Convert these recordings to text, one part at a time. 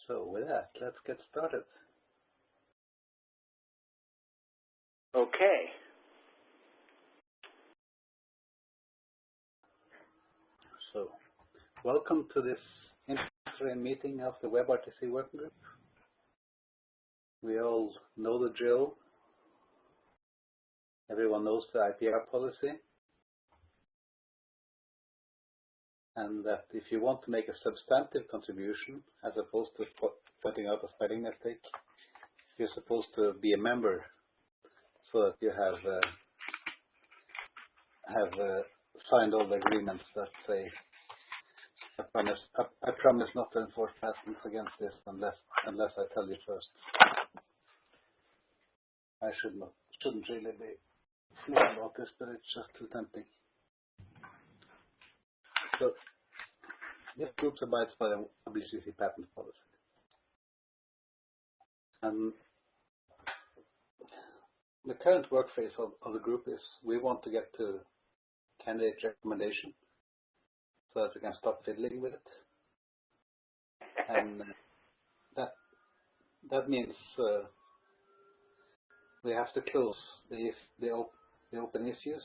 So with that, let's get started. Okay. So, welcome to this interim meeting of the WebRTC working group. We all know the drill. Everyone knows the IPR policy. And that if you want to make a substantive contribution, as opposed to pointing out a spelling mistake, you're supposed to be a member, so that you have signed all the agreements that say, I promise not to enforce patents against this unless I tell you first. I shouldn't really be flip about this, but it's just too tempting. So, this group abides by the WCC patent policy. And the current work phase of the group is we want to get to candidate recommendation so that we can stop fiddling with it. And that means we have to close the open issues.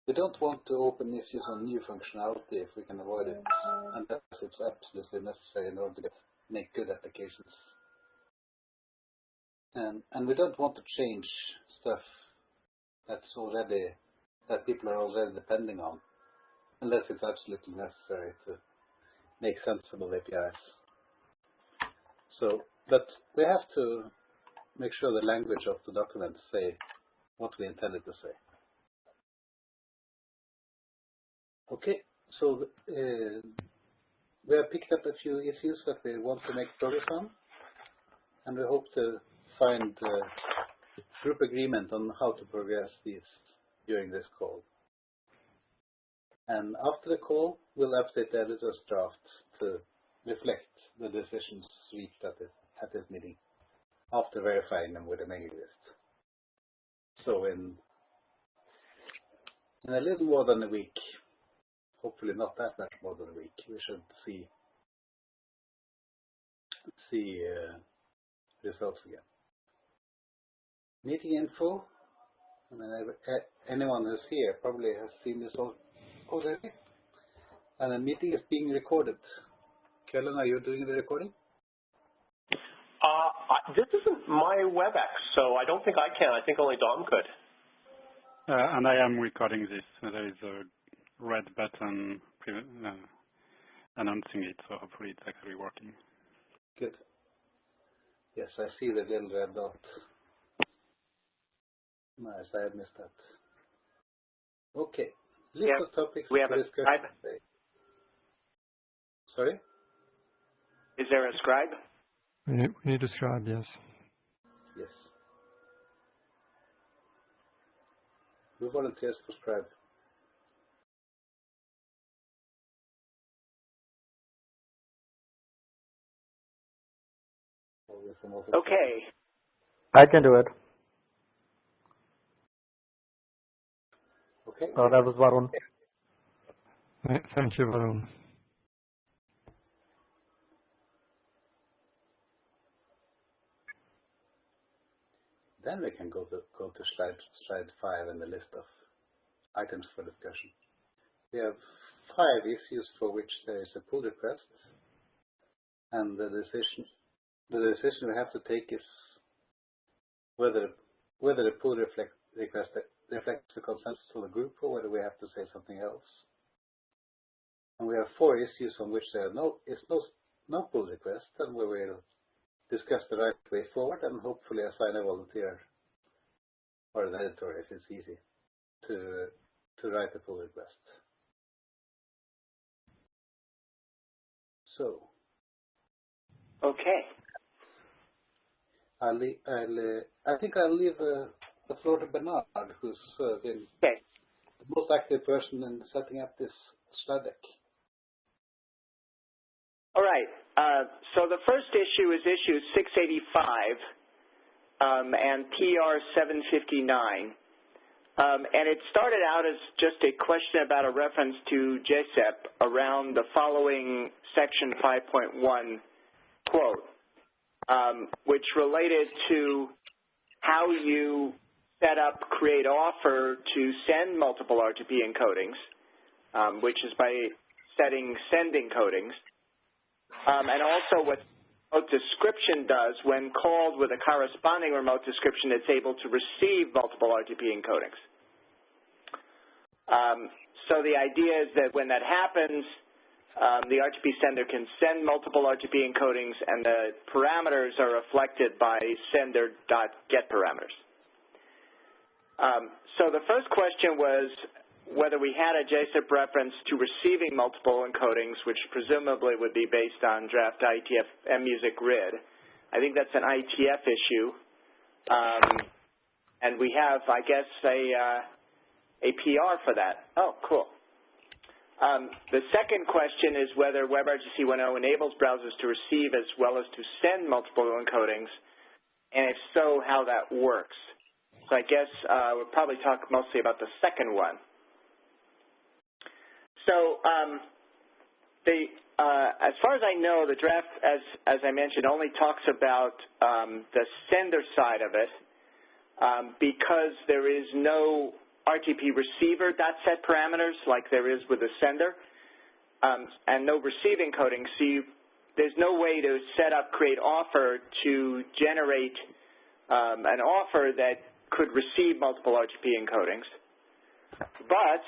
We don't want to open issues on new functionality if we can avoid it, unless it's absolutely necessary in order to make good applications. And we don't want to change stuff that people are already depending on, unless it's absolutely necessary to make sensible APIs. So, but we have to make sure the language of the document say what we intended to say. Okay, so we have picked up a few issues that we want to make progress on, and we hope to find group agreement on how to progress these during this call. And after the call, we'll update the editor's draft to reflect the decisions reached at this meeting, after verifying them with a mailing list. So in a little more than a week, hopefully not that much more than a week, we should see results again. Meeting info. I mean, anyone who's here probably has seen this already. And the meeting is being recorded. Kellen, are you doing the recording? This isn't my WebEx, so I don't think I can. I think only Dom could. And I am recording this. There is a red button announcing it, so hopefully it's actually working. Good. Yes, I see the little red dot. Nice, I had missed that. Okay. List of topics we have a scribe. Sorry? Is there a scribe? We need a scribe, yes. Yes. Who volunteers for scribe? Okay. I can do it. Okay. Oh, that was Varun. Thank you, Varun. Then we can go to slide 5 in the list of items for discussion. We have 5 issues for which there is a pull request, and the decision we have to take is whether the pull request reflects the consensus of the group or whether we have to say something else. And we have 4 issues on which there is no pull request, and we will discuss the right way forward and hopefully assign a volunteer or an editor, if it's easy, to write the pull request. So. Okay. I think I'll leave the floor to Bernard, who's been the most active person in setting up this slide deck. All right. So the first issue is issue 685 and PR 759. And it started out as just a question about a reference to JSEP around the following section 5.1 quote, which related to how you set up create offer to send multiple RTP encodings, which is by setting send encodings, and also what remote description does when called with a corresponding remote description, it's able to receive multiple RTP encodings. So the idea is that when that happens, the RTP sender can send multiple RTP encodings, and the parameters are reflected by sender.get parameters. So the first question was whether we had a JSIP reference to receiving multiple encodings, which presumably would be based on draft IETF MMusic RID. I think that's an IETF issue. And we have, I guess, a PR for that. Oh, cool. The second question is whether WebRTC 1.0 enables browsers to receive as well as to send multiple encodings, and if so, how that works. So I guess we'll probably talk mostly about the second one. So as far as I know, the draft, as I mentioned, only talks about the sender side of it because there is no RTP receiver .set parameters like there is with the sender, and no receive encoding. So there's no way to set up create offer to generate an offer that could receive multiple RTP encodings. But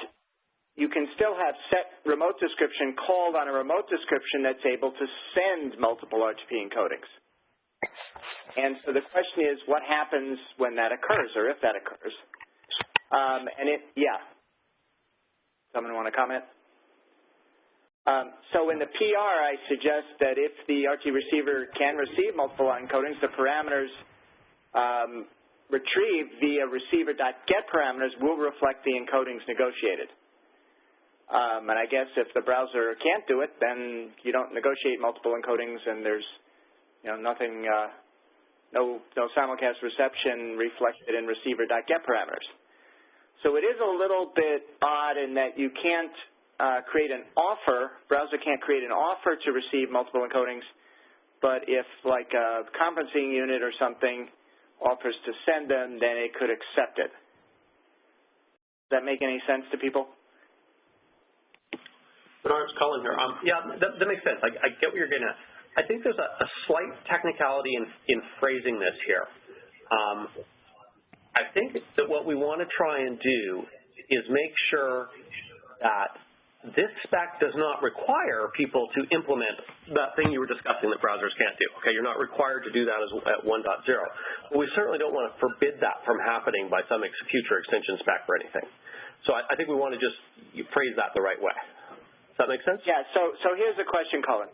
you can still have set remote description called on a remote description that's able to send multiple RTP encodings. And so the question is, what happens when that occurs, or if that occurs? Someone want to comment? So in the PR, I suggest that if the RT receiver can receive multiple encodings, the parameters retrieved via receiver.get parameters will reflect the encodings negotiated. And I guess if the browser can't do it, then you don't negotiate multiple encodings, and there's nothing, no simulcast reception reflected in receiver.get parameters. So it is a little bit odd in that you can't create an offer, browser can't create an offer to receive multiple encodings, but if like a conferencing unit or something offers to send them, then it could accept it. Does that make any sense to people? Bernard, it's Colin here. Yeah, that makes sense. I get what you're getting at. I think there's a slight technicality in phrasing this here. I think that what we want to try and do is make sure that this spec does not require people to implement that thing you were discussing that browsers can't do. Okay, you're not required to do that at 1.0. But we certainly don't want to forbid that from happening by some future extension spec or anything. So I think we want to just phrase that the right way. Does that make sense? Yeah, so here's the question, Colin.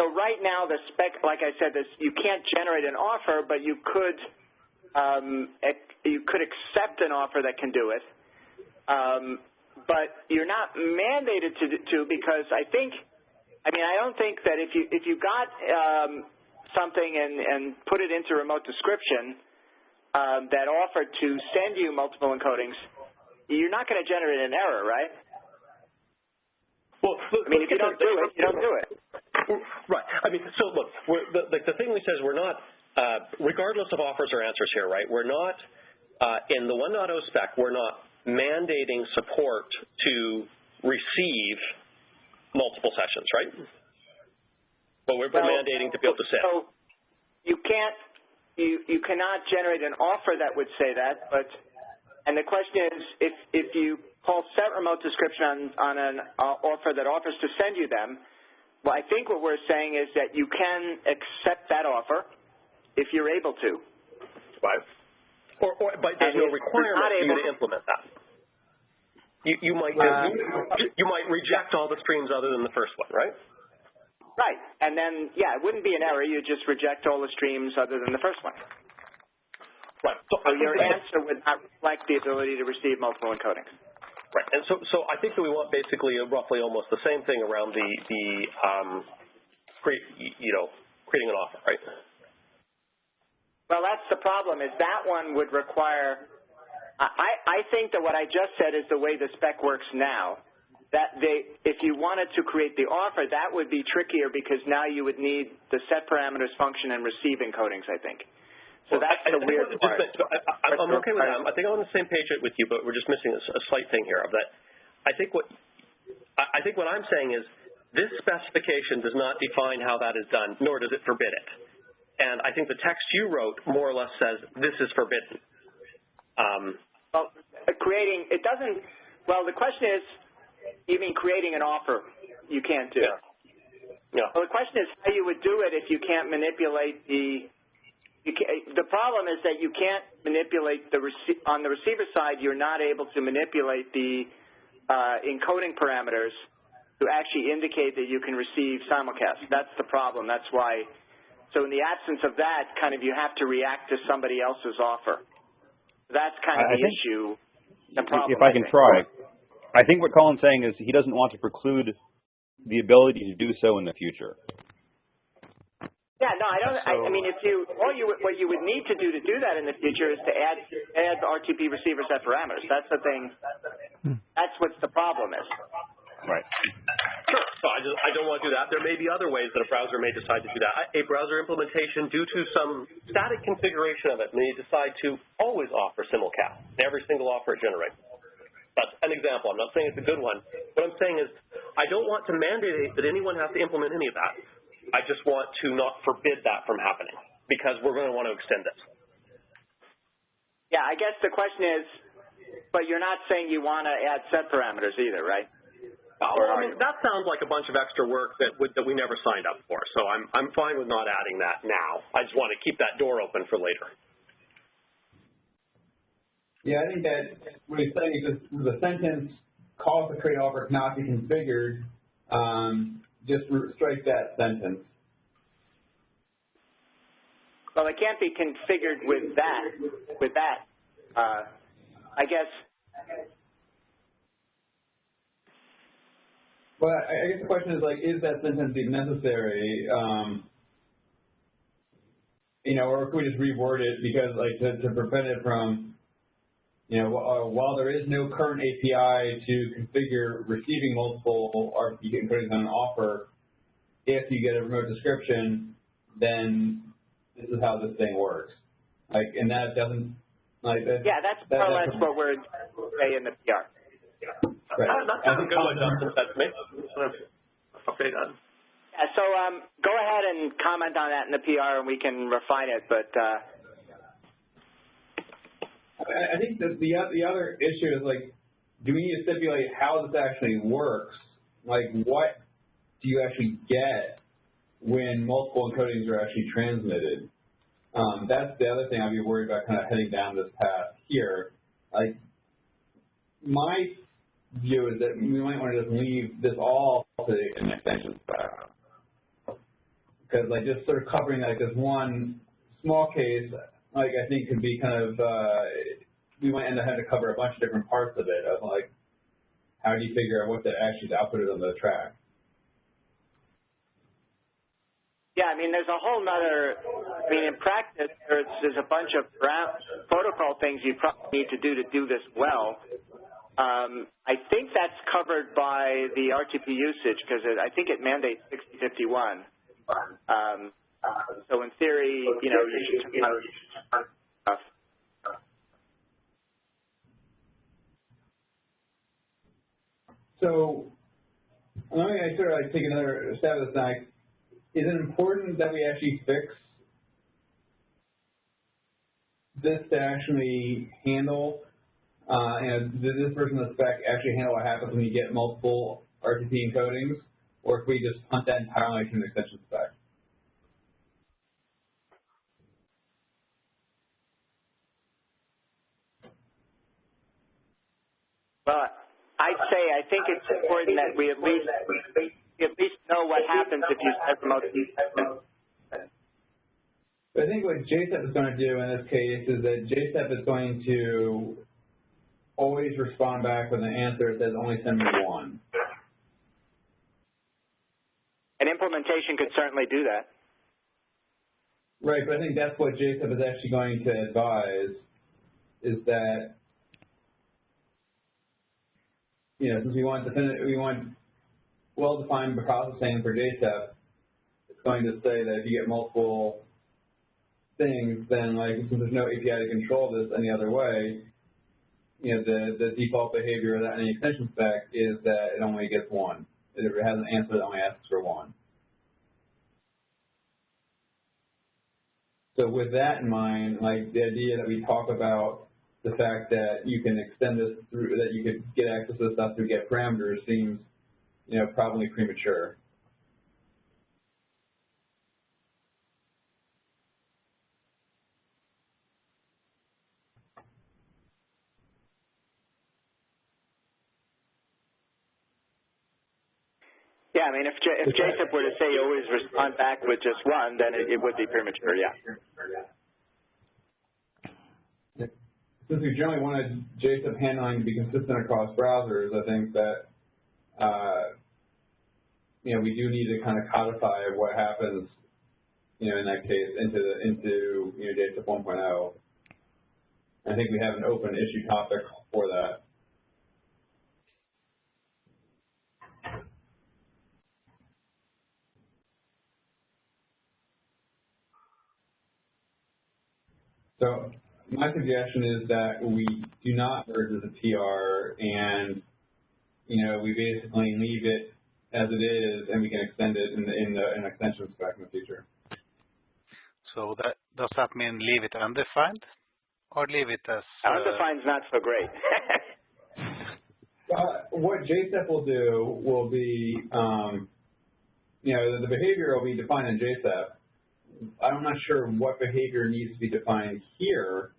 So right now the spec, like I said, you can't generate an offer, but you could accept an offer that can do it. But you're not mandated to because I don't think that if you got something and put it into remote description that offered to send you multiple encodings, you're not going to generate an error, right? Well, look, if you don't do it, you don't do it. Right. So look, the thing we say is we're not, regardless of offers or answers here, right? We're not in the 1.0 spec. We're not mandating support to receive multiple sessions, right? But we're mandating to be able to send. So you cannot generate an offer that would say that, and the question is if you call set remote description on an offer that offers to send you them, well, I think what we're saying is that you can accept that offer if you're able to. Right. But there's no requirement for you to implement that. You might reject all the streams other than the first one, right? Right. And then, it wouldn't be an error. You just reject all the streams other than the first one. Right. So your answer would not reflect the ability to receive multiple encodings. Right. And so I think that we want basically roughly almost the same thing around creating an offer, right? Well, that's the problem, is that one would require I think that what I just said is the way the spec works now. That if you wanted to create the offer, that would be trickier because now you would need the set parameters, function, and receive encodings, I think. So that's the weird part. I'm okay with that. I think I'm on the same page with you, but we're just missing a slight thing here. Of that, I think what I'm saying is this specification does not define how that is done, nor does it forbid it. And I think the text you wrote more or less says this is forbidden. Well, the question is, you mean creating an offer you can't do? Yeah. Well, the question is how you would do it if you can't manipulate the problem is that you can't manipulate on the receiver side, you're not able to manipulate the encoding parameters to actually indicate that you can receive simulcast. That's the problem. That's why. So in the absence of that, kind of you have to react to somebody else's offer. That's kind of the issue, the problem. If I can try, I think what Colin's saying is he doesn't want to preclude the ability to do so in the future. Yeah, no, I don't. I mean, what you would need to do that in the future is to add RTP receiver set parameters. That's the thing. That's what the problem is. Right. Sure. So I don't want to do that. There may be other ways that a browser may decide to do that. A browser implementation, due to some static configuration of it, may decide to always offer simulcast in every single offer it generates. That's an example. I'm not saying it's a good one. What I'm saying is I don't want to mandate that anyone has to implement any of that. I just want to not forbid that from happening because we're going to want to extend it. Yeah, I guess the question is, but you're not saying you want to add set parameters either, right? That sounds like a bunch of extra work that we never signed up for. So I'm fine with not adding that now. I just want to keep that door open for later. Yeah, I think that what he's saying is the sentence calls to create offer cannot be configured. Just strike that sentence. Well, it can't be configured with that. I guess. Well, I guess the question is is that sentence even necessary? Or could we just reword it because to prevent it from. While there is no current API to configure receiving multiple RTP encodings on an offer, if you get a remote description, then this is how this thing works. And that doesn't Yeah, that's more or less what we're saying in the PR. Right. That sounds good what Justin said to me. Okay, done. Yeah, so go ahead and comment on that in the PR, and we can refine it. But I think that the other issue is do we need to stipulate how this actually works? What do you actually get when multiple encodings are actually transmitted? That's the other thing I'd be worried about kind of heading down this path here. My view is that we might want to just leave this all to an extension spec. Because just sort of covering this one small case, I think could be kind of, we might end up having to cover a bunch of different parts of it, of how do you figure out what the actual output is on the track? yeah, I mean, there's a whole nother, in practice, there's a bunch of protocol things you probably need to do this well. I think that's covered by the RTP usage because I think it mandates 6051. So in theory, you should stuff. So let me sort of take another stab at this. Is it important that we actually fix this to actually handle, does this version of the spec actually handle what happens when you get multiple RTP encodings, or if we just punt that entirely to an extension spec? But I'd say I think it's important that we at least know what happens if you set remote description. I think what JSTEP is going to do in this case is that JSTEP is going to always respond back with an answer that says only send me one. An implementation could certainly do that. Right, but I think that's what JSTEP is actually going to advise, is that since we want well-defined processing for JSEP, it's going to say that if you get multiple things, then since there's no API to control this any other way, the default behavior of that any extension spec is that it only gets one. If it has an answer, it only asks for one. So with that in mind, the idea that we talk about the fact that you can extend this through, that you could get access to this stuff through get parameters seems, probably premature. Yeah, I mean, if JSEP were to say you always respond back with just one, then it would be premature, yeah. Since we generally wanted JSEP handling to be consistent across browsers, I think that, we do need to kind of codify what happens, in that case into JSEP 1.0. I think we have an open issue topic for that. So my suggestion is that we do not merge as a PR, and we basically leave it as it is, and we can extend it in an extension spec in the future. So does that mean leave it undefined, or leave it as undefined's not so great. What JSEP will do will be, the behavior will be defined in JSEP. I'm not sure what behavior needs to be defined here,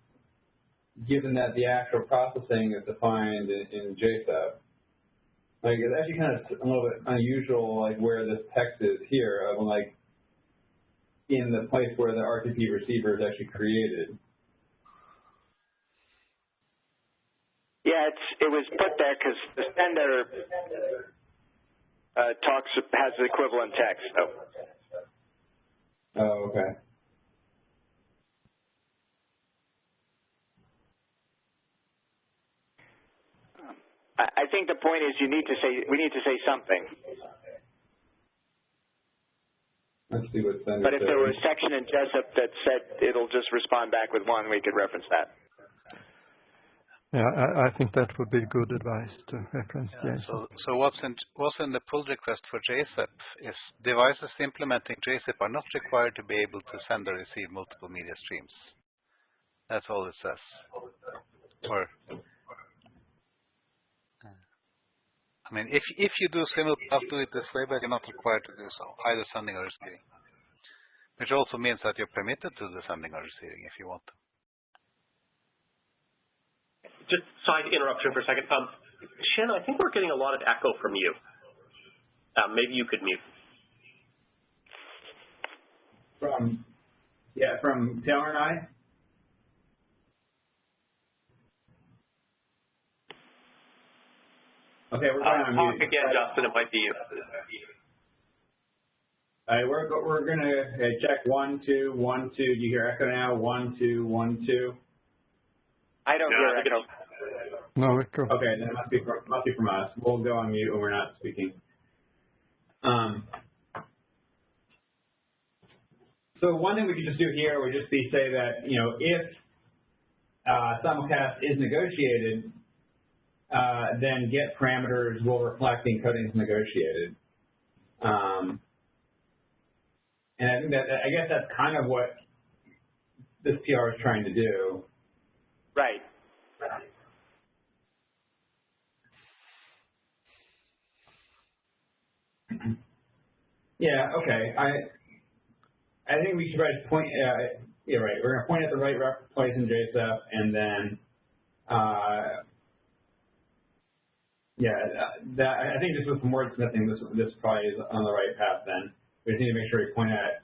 given that the actual processing is defined in JSEP. It's actually kind of a little bit unusual, where this text is here, in the place where the RTP receiver is actually created. Yeah, it was put there because the sender has the equivalent text. So. Oh, okay. I think the point is we need to say something. Let's see what sender But if there were a section in JSEP that said it'll just respond back with one, we could reference that. Yeah, I think that would be good advice to reference. Yeah, so what's in the pull request for JSEP is devices implementing JSEP are not required to be able to send or receive multiple media streams. That's all it says. Or, I mean, if you do simulcast, do it this way, but you're not required to do so, either sending or receiving. Which also means that you're permitted to do sending or receiving if you want to. Just side interruption for a second. Shen, I think we're getting a lot of echo from you. Maybe you could mute. From Taylor and I? Okay, we're going on mute. Talk again, Justin. It might be you. All right, we're going to check 1, 2, 1, 2. Do you hear echo now? 1, 2, 1, 2. I don't hear echo. No echo. Okay, then it must be from us. We'll go on mute when we're not speaking. So one thing we could just do here would just be say that, if simulcast is negotiated, then get parameters will reflect the encodings negotiated. And I think I guess that's kind of what this PR is trying to do. Right. Yeah, okay. I think we should point, yeah, right. We're going to point at the right place in JSEP, and then, I think just with some wordsmithing, this probably is on the right path then. We just need to make sure we point at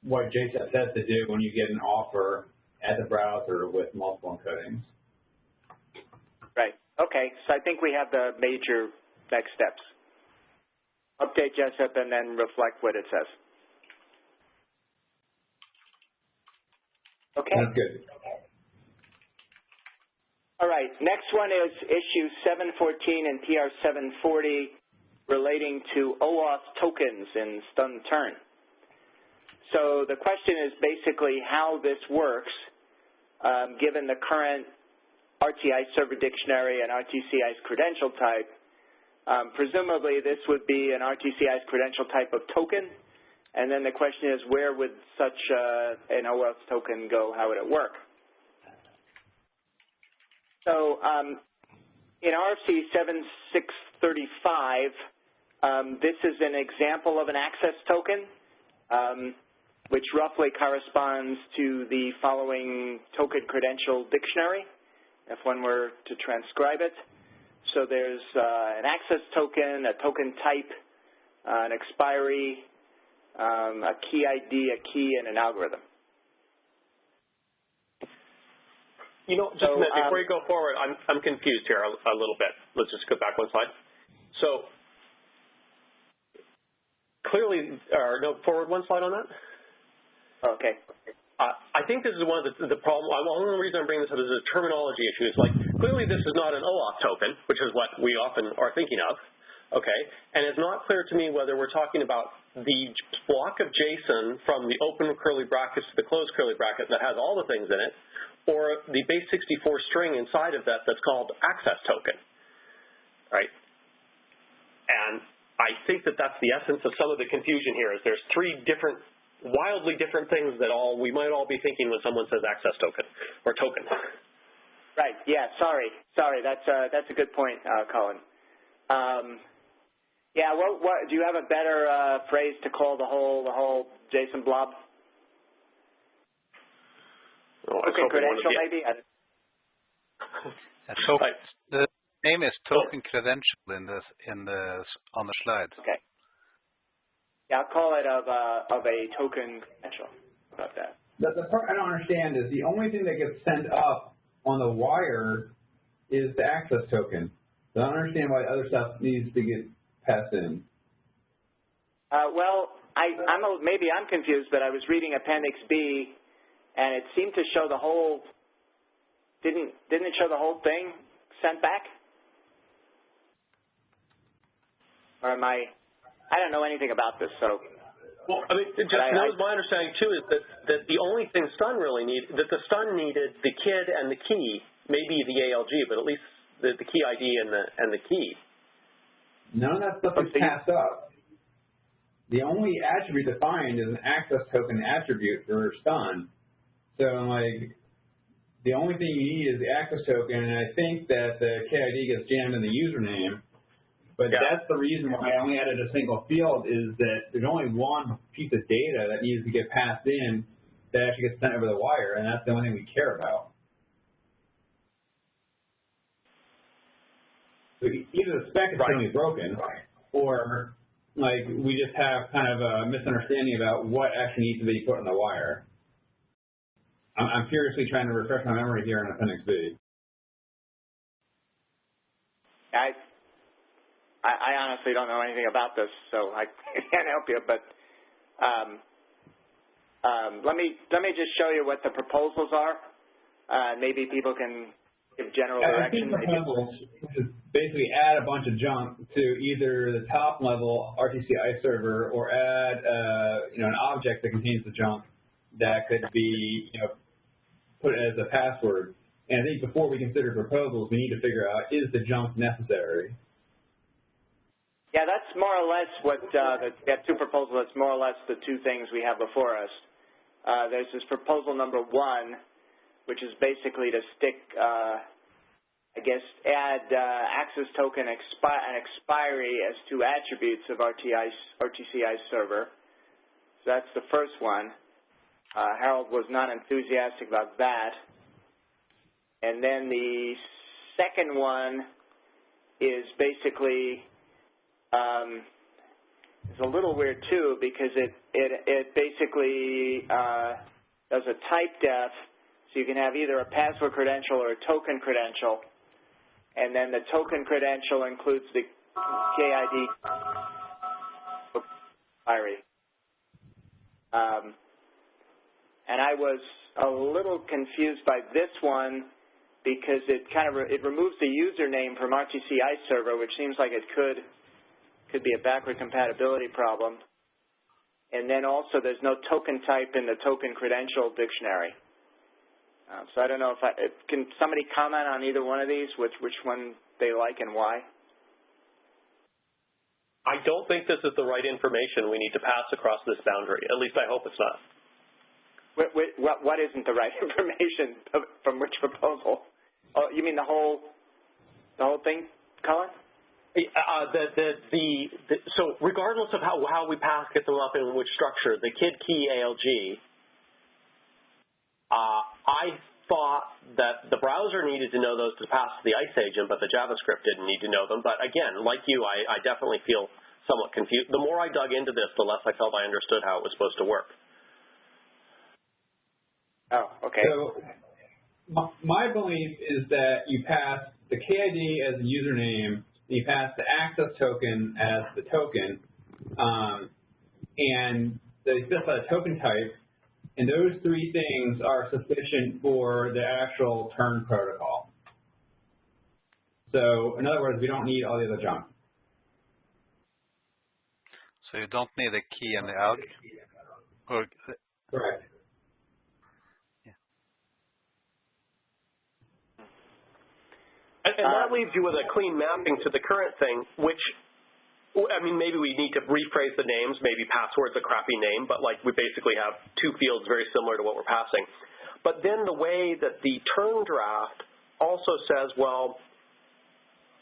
what JSEP says to do when you get an offer at the browser with multiple encodings. Right. Okay. So I think we have the major next steps. Update JSEP and then reflect what it says. Okay. That's good. All right, next one is issue 714 and PR 740 relating to OAuth tokens in stun turn. So the question is basically how this works given the current RTI server dictionary and RTCI's credential type. Presumably this would be an RTCI's credential type of token, and then the question is where would such an OAuth token go, how would it work? So in RFC 7635, this is an example of an access token, which roughly corresponds to the following token credential dictionary, if one were to transcribe it. So there's an access token, a token type, an expiry, a key ID, a key, and an algorithm. You know, just a minute, before you go forward, I'm confused here a little bit. Let's just go back one slide. So clearly, no, forward one slide on that. Okay. I think this is one of the problem. The only reason I'm bringing this up is a terminology issue. It's like, clearly this is not an OAuth token, which is what we often are thinking of, okay? And it's not clear to me whether we're talking about the block of JSON from the open curly brackets to the closed curly bracket that has all the things in it, or the base 64 string inside of that that's called access token, right? And I think that that's the essence of some of the confusion here, is there's three different, wildly different things that we might all be thinking when someone says access token or token. Right. Yeah. Sorry. That's a good point, Colin. Yeah. What do you have a better phrase to call the whole JSON blob? Token credential, maybe. The name is token credential on the slide. Okay. Yeah, I'll call it of a token credential. How about that? The part I don't understand is the only thing that gets sent up on the wire is the access token. So I don't understand why other stuff needs to get passed in. Well, maybe I'm confused, but I was reading Appendix B, and it seemed to show the whole. Didn't it show the whole thing sent back? Or am I don't know anything about this, so. Well, I mean, that was my understanding too, is that the only thing stun really needed, that the stun needed the KID and the key, maybe the ALG, but at least the key ID and the key. None of that stuff is passed up. The only attribute defined is an access token attribute for stun. So, like, the only thing you need is the access token, and I think that the KID gets jammed in the username. But that's the reason why I only added a single field, is that there's only one piece of data that needs to get passed in that actually gets sent over the wire, and that's the only thing we care about. So either the spec is totally broken, or like we just have kind of a misunderstanding about what actually needs to be put on the wire. I'm furiously trying to refresh my memory here in Appendix B. I honestly don't know anything about this, so I can't help you. But let me just show you what the proposals are. Maybe people can give general direction. I think proposals is basically add a bunch of junk to either the top level RTCI server, or add an object that contains the junk that could be put as a password. And I think before we consider proposals, we need to figure out, is the junk necessary? Yeah, that's more or less what we have two proposals. That's more or less the two things we have before us. There's this proposal number 1, which is basically to stick, add access token and expiry as two attributes of RTCI server. So that's the first one. Harold was not enthusiastic about that. And then the second one is basically it's a little weird too, because it basically does a type def, so you can have either a password credential or a token credential, and then the token credential includes the KID expiry. And I was a little confused by this one because it removes the username from RTC iServer, which seems like it could be a backward compatibility problem. And then also there's no token type in the token credential dictionary. So I don't know can somebody comment on either one of these, which one they like and why? I don't think this is the right information we need to pass across this boundary. At least I hope it's not. What isn't the right information from which proposal? Oh, you mean the whole thing, Colin? So regardless of how we get them up in which structure, the KID key ALG, I thought that the browser needed to know those to pass to the ICE agent, but the JavaScript didn't need to know them. But again, like you, I definitely feel somewhat confused. The more I dug into this, the less I felt I understood how it was supposed to work. Oh, okay. So my belief is that you pass the KID as the username, you pass the access token as the token, and they specify the token type, and those three things are sufficient for the actual turn protocol. So in other words, we don't need all the other junk. So you don't need a key and the ALG? Correct. And that leaves you with a clean mapping to the current thing, which, I mean, maybe we need to rephrase the names. Maybe password's a crappy name, but like we basically have two fields very similar to what we're passing. But then the way that the turn draft also says, well,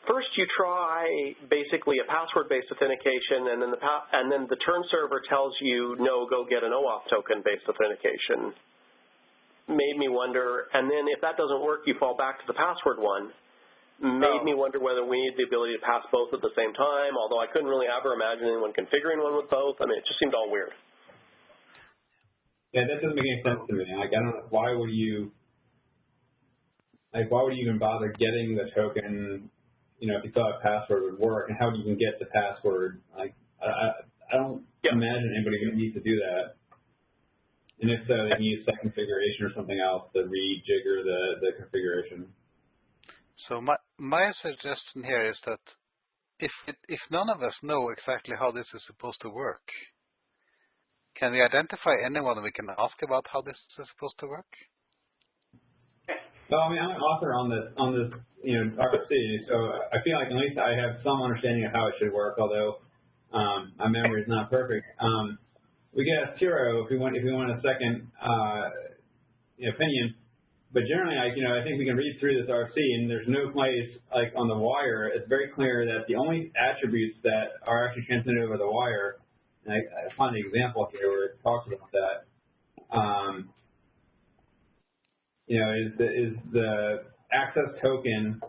first you try basically a password-based authentication, and then the turn server tells you, no, go get an OAuth token-based authentication. Made me wonder, and then if that doesn't work, you fall back to the password one. Made me wonder whether we need the ability to pass both at the same time, although I couldn't really ever imagine anyone configuring one with both. I mean, it just seemed all weird. Yeah, that doesn't make any sense to me. Like, I don't know, why would you even bother getting the token, you know, if you thought a password would work, and how do you even get the password? Like, I don't imagine anybody would need to do that. And if so, they can use set configuration or something else to rejigger the configuration. So my suggestion here is that if none of us know exactly how this is supposed to work, can we identify anyone we can ask about how this is supposed to work? Well, I mean, I'm an author on this, you know, RFC, so I feel like at least I have some understanding of how it should work, although my memory is not perfect. We could ask Tiro if we want a second opinion. But generally, I think we can read through this RFC, and there's no place, like on the wire, it's very clear that the only attributes that are actually transmitted over the wire, and I find the example here where it talks about that, is the access token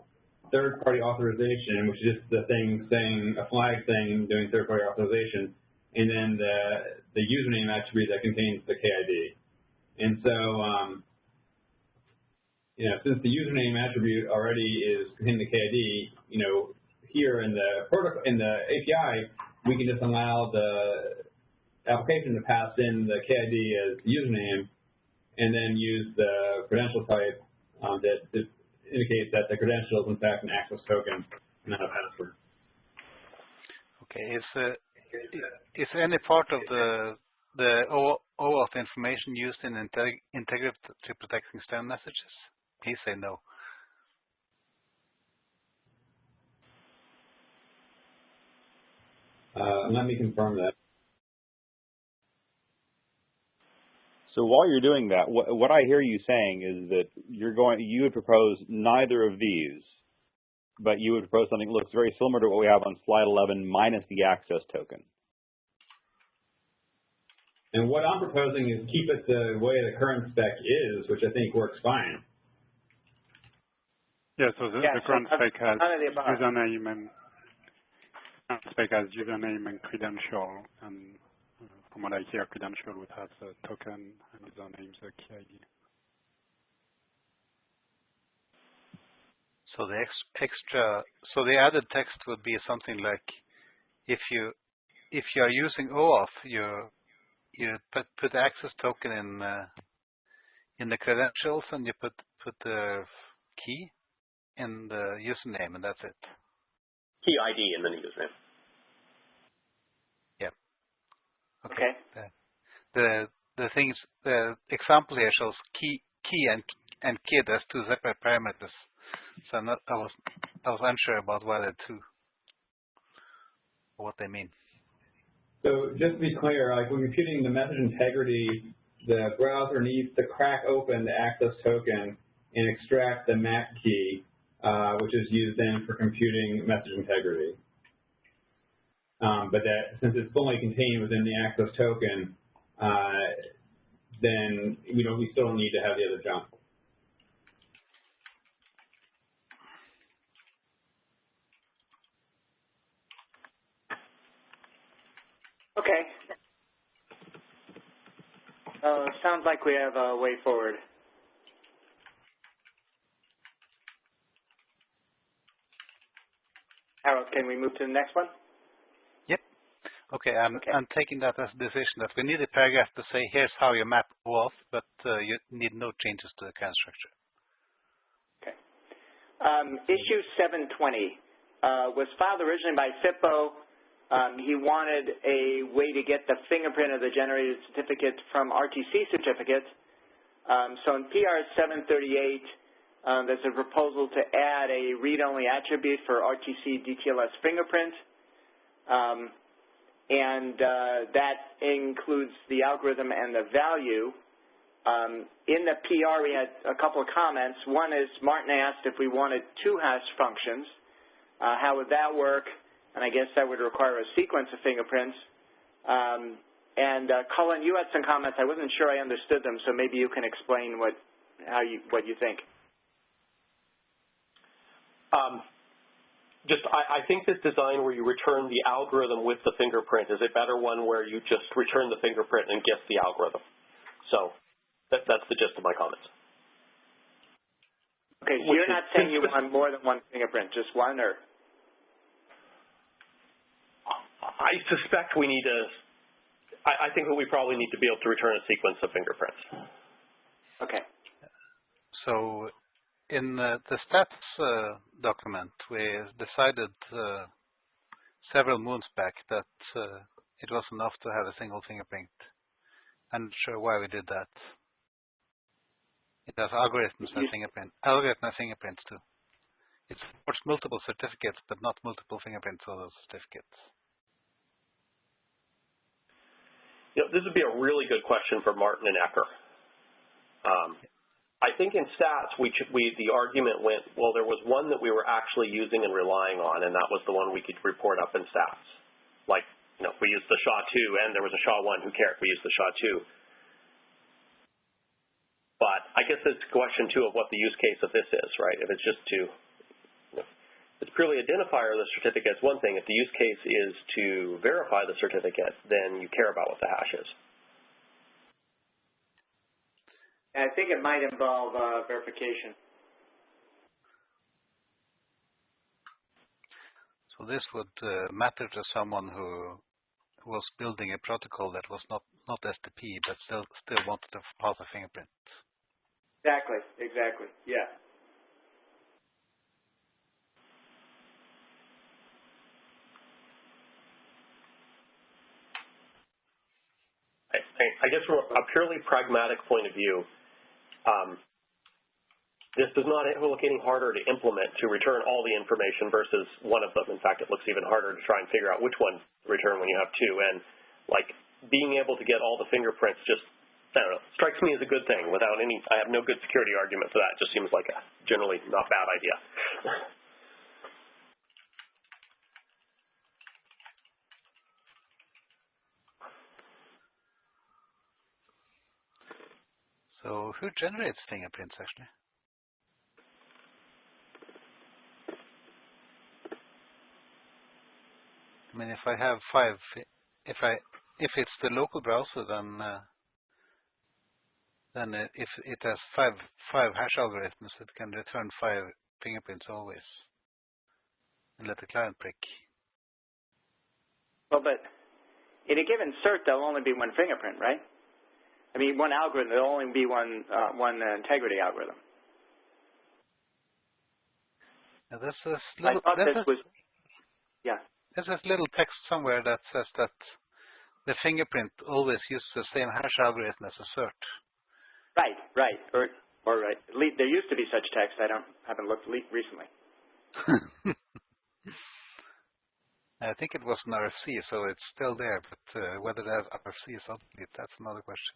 third-party authorization, which is just the thing saying, a flag saying doing third-party authorization, and then the username attribute that contains the KID. And so, since the username attribute already is containing the KID, here in the protocol, in the API, we can just allow the application to pass in the KID as the username, and then use the credential type that indicates that the credential is in fact an access token, not a password. Okay. Is any part of the OAuth information used in integrity protecting STEM messages? Please say no. Let me confirm that. So while you're doing that, what I hear you saying is that you would propose neither of these, but you would propose something that looks very similar to what we have on slide 11 minus the access token. And what I'm proposing is keep it the way the current spec is, which I think works fine. Yeah, so the current spec has username and credential, and from what I hear, credential would have the token and username the key ID. So the added text would be something like, if you are using OAuth, you put the access token in the credentials, and you put the key in the username, and that's it. Key ID in the username. Yeah. Okay. The things, the example here shows key and kid as two separate parameters. So I was unsure about why they're two, or what they mean. So just to be clear, like when computing the message integrity, the browser needs to crack open the access token and extract the MAC key, which is used then for computing message integrity. But that since it's fully contained within the access token, then we still don't need to have the other jump. Okay. Sounds like we have a way forward. Harold, can we move to the next one? Yep. Okay, I'm taking that as a decision that we need a paragraph to say here's how your map was, but you need no changes to the current structure. Okay. Issue 720 was filed originally by FIPO. He wanted a way to get the fingerprint of the generated certificate from RTC certificates. So in PR 738, there's a proposal to add a read-only attribute for RTC DTLS fingerprint. And that includes the algorithm and the value. In the PR, we had a couple of comments. One is Martin asked if we wanted two hash functions. How would that work? And I guess that would require a sequence of fingerprints. Cullen, you had some comments. I wasn't sure I understood them, so maybe you can explain what you think. I think this design where you return the algorithm with the fingerprint is a better one where you just return the fingerprint and guess the algorithm. So that's the gist of my comments. Okay, so you're not saying you want more than one fingerprint, just one, or? I suspect we need I think that we probably need to be able to return a sequence of fingerprints. Okay. So in the stats document, we decided several moons back that it was enough to have a single fingerprint. I'm not sure why we did that. It has algorithms and fingerprints too. It supports multiple certificates, but not multiple fingerprints for those certificates. This would be a really good question for Martin and Ecker. I think in stats, the argument went, well, there was one that we were actually using and relying on, and that was the one we could report up in stats. Like, we used the SHA-2, and there was a SHA-1. Who cared? We used the SHA-2. But I guess it's a question, too, of what the use case of this is, right? If it's just it's purely identifier of the certificate is one thing. If the use case is to verify the certificate, then you care about what the hash is. I think it might involve verification. So this would matter to someone who was building a protocol that was not STP, but still wanted to pass a fingerprint. Exactly, yeah. I guess from a purely pragmatic point of view, this does not look any harder to implement to return all the information versus one of them. In fact, it looks even harder to try and figure out which one to return when you have two. And being able to get all the fingerprints just, I don't know, strikes me as a good thing without I have no good security argument for that. It just seems like a generally not bad idea. So who generates fingerprints actually? I mean, if I have if it's the local browser, then if it has five hash algorithms, it can return 5 fingerprints always, and let the client prick. Well, but in a given cert, there'll only be one fingerprint, right? I mean, one algorithm, there'll only be one integrity algorithm. There's this I little, thought this was, yeah. there's this little text somewhere that says that the fingerprint always uses the same hash algorithm as a cert. Right, right, or right. There used to be such text. I haven't looked recently. I think it was an RFC, so it's still there, but whether that RFC is obsolete, that's another question.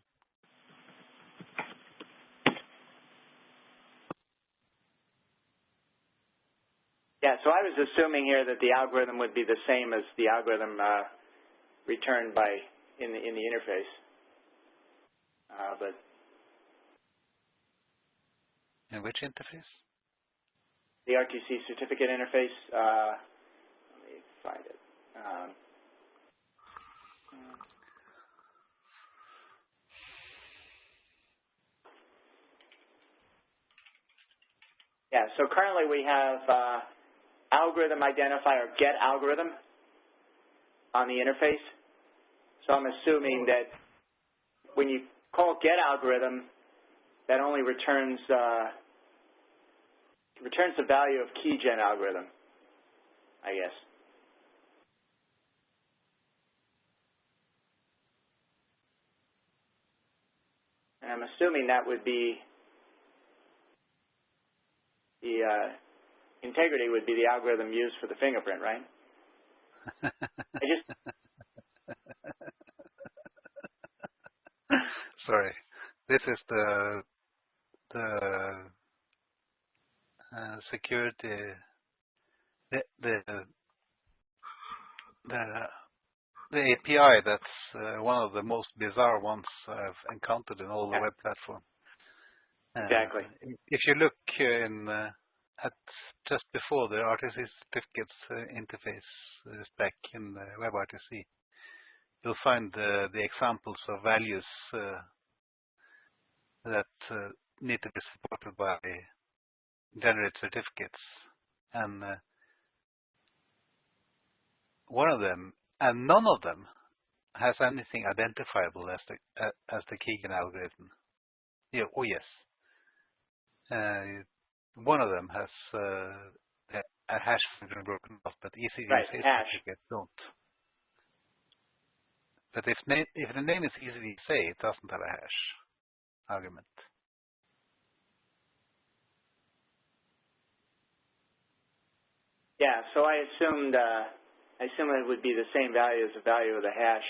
Yeah, so I was assuming here that the algorithm would be the same as the algorithm returned in the interface, but In which interface? the RTC certificate interface. Let me find it. Yeah, so currently we have algorithm identifier get algorithm on the interface. So I'm assuming that when you call get algorithm, that only returns the value of keygen algorithm, I guess. And I'm assuming that would be the integrity would be the algorithm used for the fingerprint, right? Sorry, this is the security, the API that's one of the most bizarre ones I've encountered in all the web platform. Exactly. If you look at just before the RTC certificates interface spec in the WebRTC, you'll find the examples of values that need to be supported by generate certificates, and one of them, and none of them, has anything identifiable as the Keygen algorithm. Yeah, oh yes. One of them has a hash function broken off, but ECDSA certificates don't. But if the name is ECDSA, it doesn't have a hash argument. Yeah, so I assumed it would be the same value as the value of the hash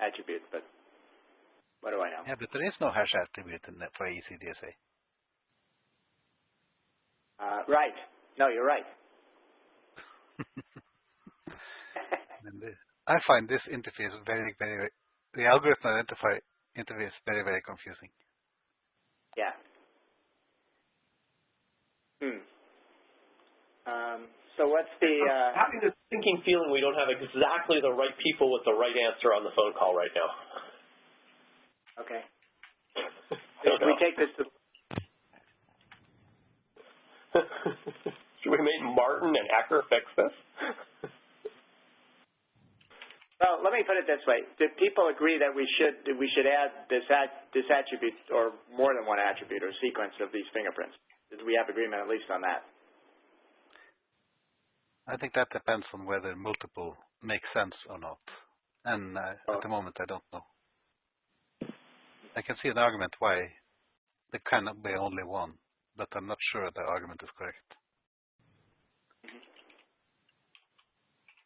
attribute, but what do I know? Yeah, but there is no hash attribute in that for ECDSA. Right. No, you're right. I find this interface very, very, the algorithm identifier interface very, very confusing. Yeah. So what's the... having this sinking feeling we don't have exactly the right people with the right answer on the phone call right now. Okay. If we take this to... Should we make Martin and Ecker fix this? Well, let me put it this way: do people agree that we should add this attribute, or more than one attribute or sequence of these fingerprints? Do we have agreement at least on that? I think that depends on whether multiple makes sense or not, and at the moment I don't know. I can see an argument why there cannot be only one, but I'm not sure the argument is correct.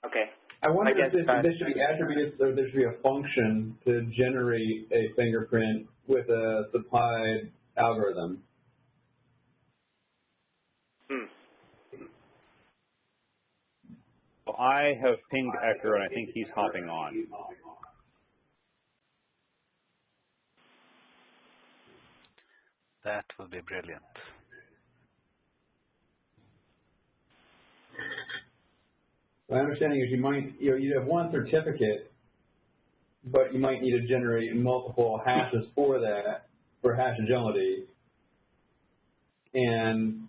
Okay. I wonder if this should be attributed, or there should be a function to generate a fingerprint with a supplied algorithm. Well, I have pinged Ecker, and I think he's hopping on. That would be brilliant. My understanding is you have one certificate, but you might need to generate multiple hashes for that, for hash agility. And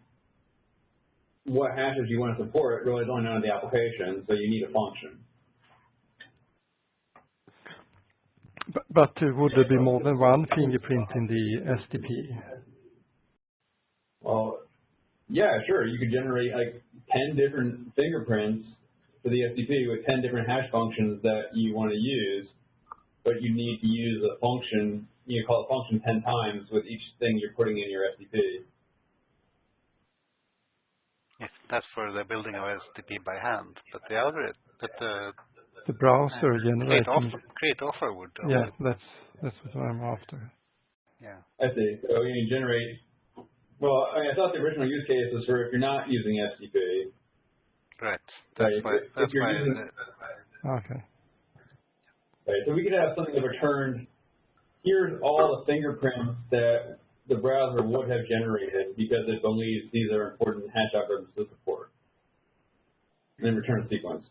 what hashes you want to support really is only known in the application, so you need a function. But would there be more than one fingerprint in the SDP? Well, yeah, sure. You could generate like 10 different fingerprints for the SDP with 10 different hash functions that you want to use, but you need to use a function, you call it function 10 times with each thing you're putting in your SDP. If that's for the building of SDP by hand, but the algorithm, but the browser generating create offer would. Yeah, that's what I'm after. Yeah. I see. So you generate. Well, I thought the original use case was for if you're not using SDP. Right. That's why. That's why. Okay. Right. So we could have something that returned. Here's all the fingerprints that the browser would have generated because it believes these are important hash algorithms to support. And then return a sequence.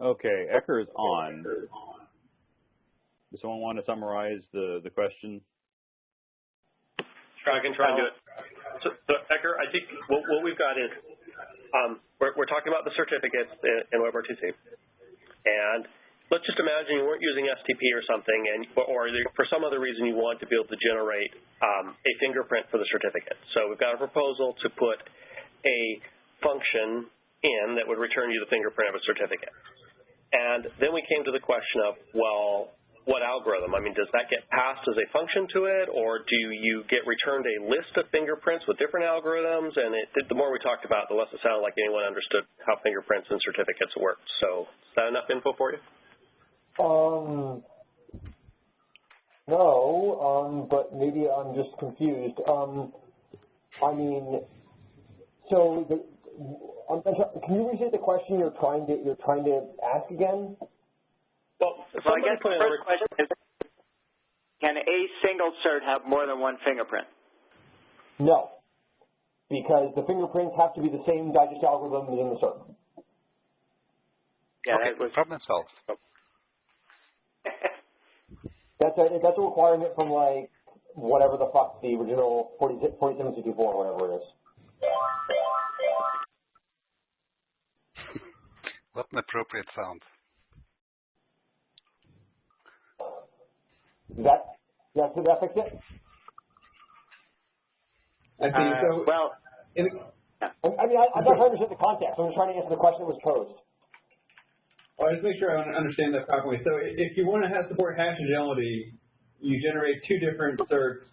Okay, Ecker is on. Does someone want to summarize the question? Sure, I can try and do it. So Ecker, I think what we've got is we're talking about the certificates in WebRTC, and let's just imagine you weren't using STP or something, or for some other reason you want to be able to generate a fingerprint for the certificate. So we've got a proposal to put a function in that would return you the fingerprint of a certificate. And then we came to the question of, well, what algorithm? I mean, does that get passed as a function to it, or do you get returned a list of fingerprints with different algorithms? And the more we talked about, the less it sounded like anyone understood how fingerprints and certificates worked. So is that enough info for you? No, but maybe I'm just confused. I mean, so can you restate the question you're trying to ask again? Well, I guess the first question is, can a single cert have more than one fingerprint? No, because the fingerprints have to be the same digest algorithm as in the cert. Yeah, okay, that was problem solved. That's a requirement from like whatever the fuck the original 4764 or whatever it is. What an appropriate sound. Did that fix it? I think so. Well, I mean, I'm not trying to understand the context. I'm just trying to answer the question that was posed. Well, just make sure I understand that properly. So if you want to support hash agility, you generate two different certs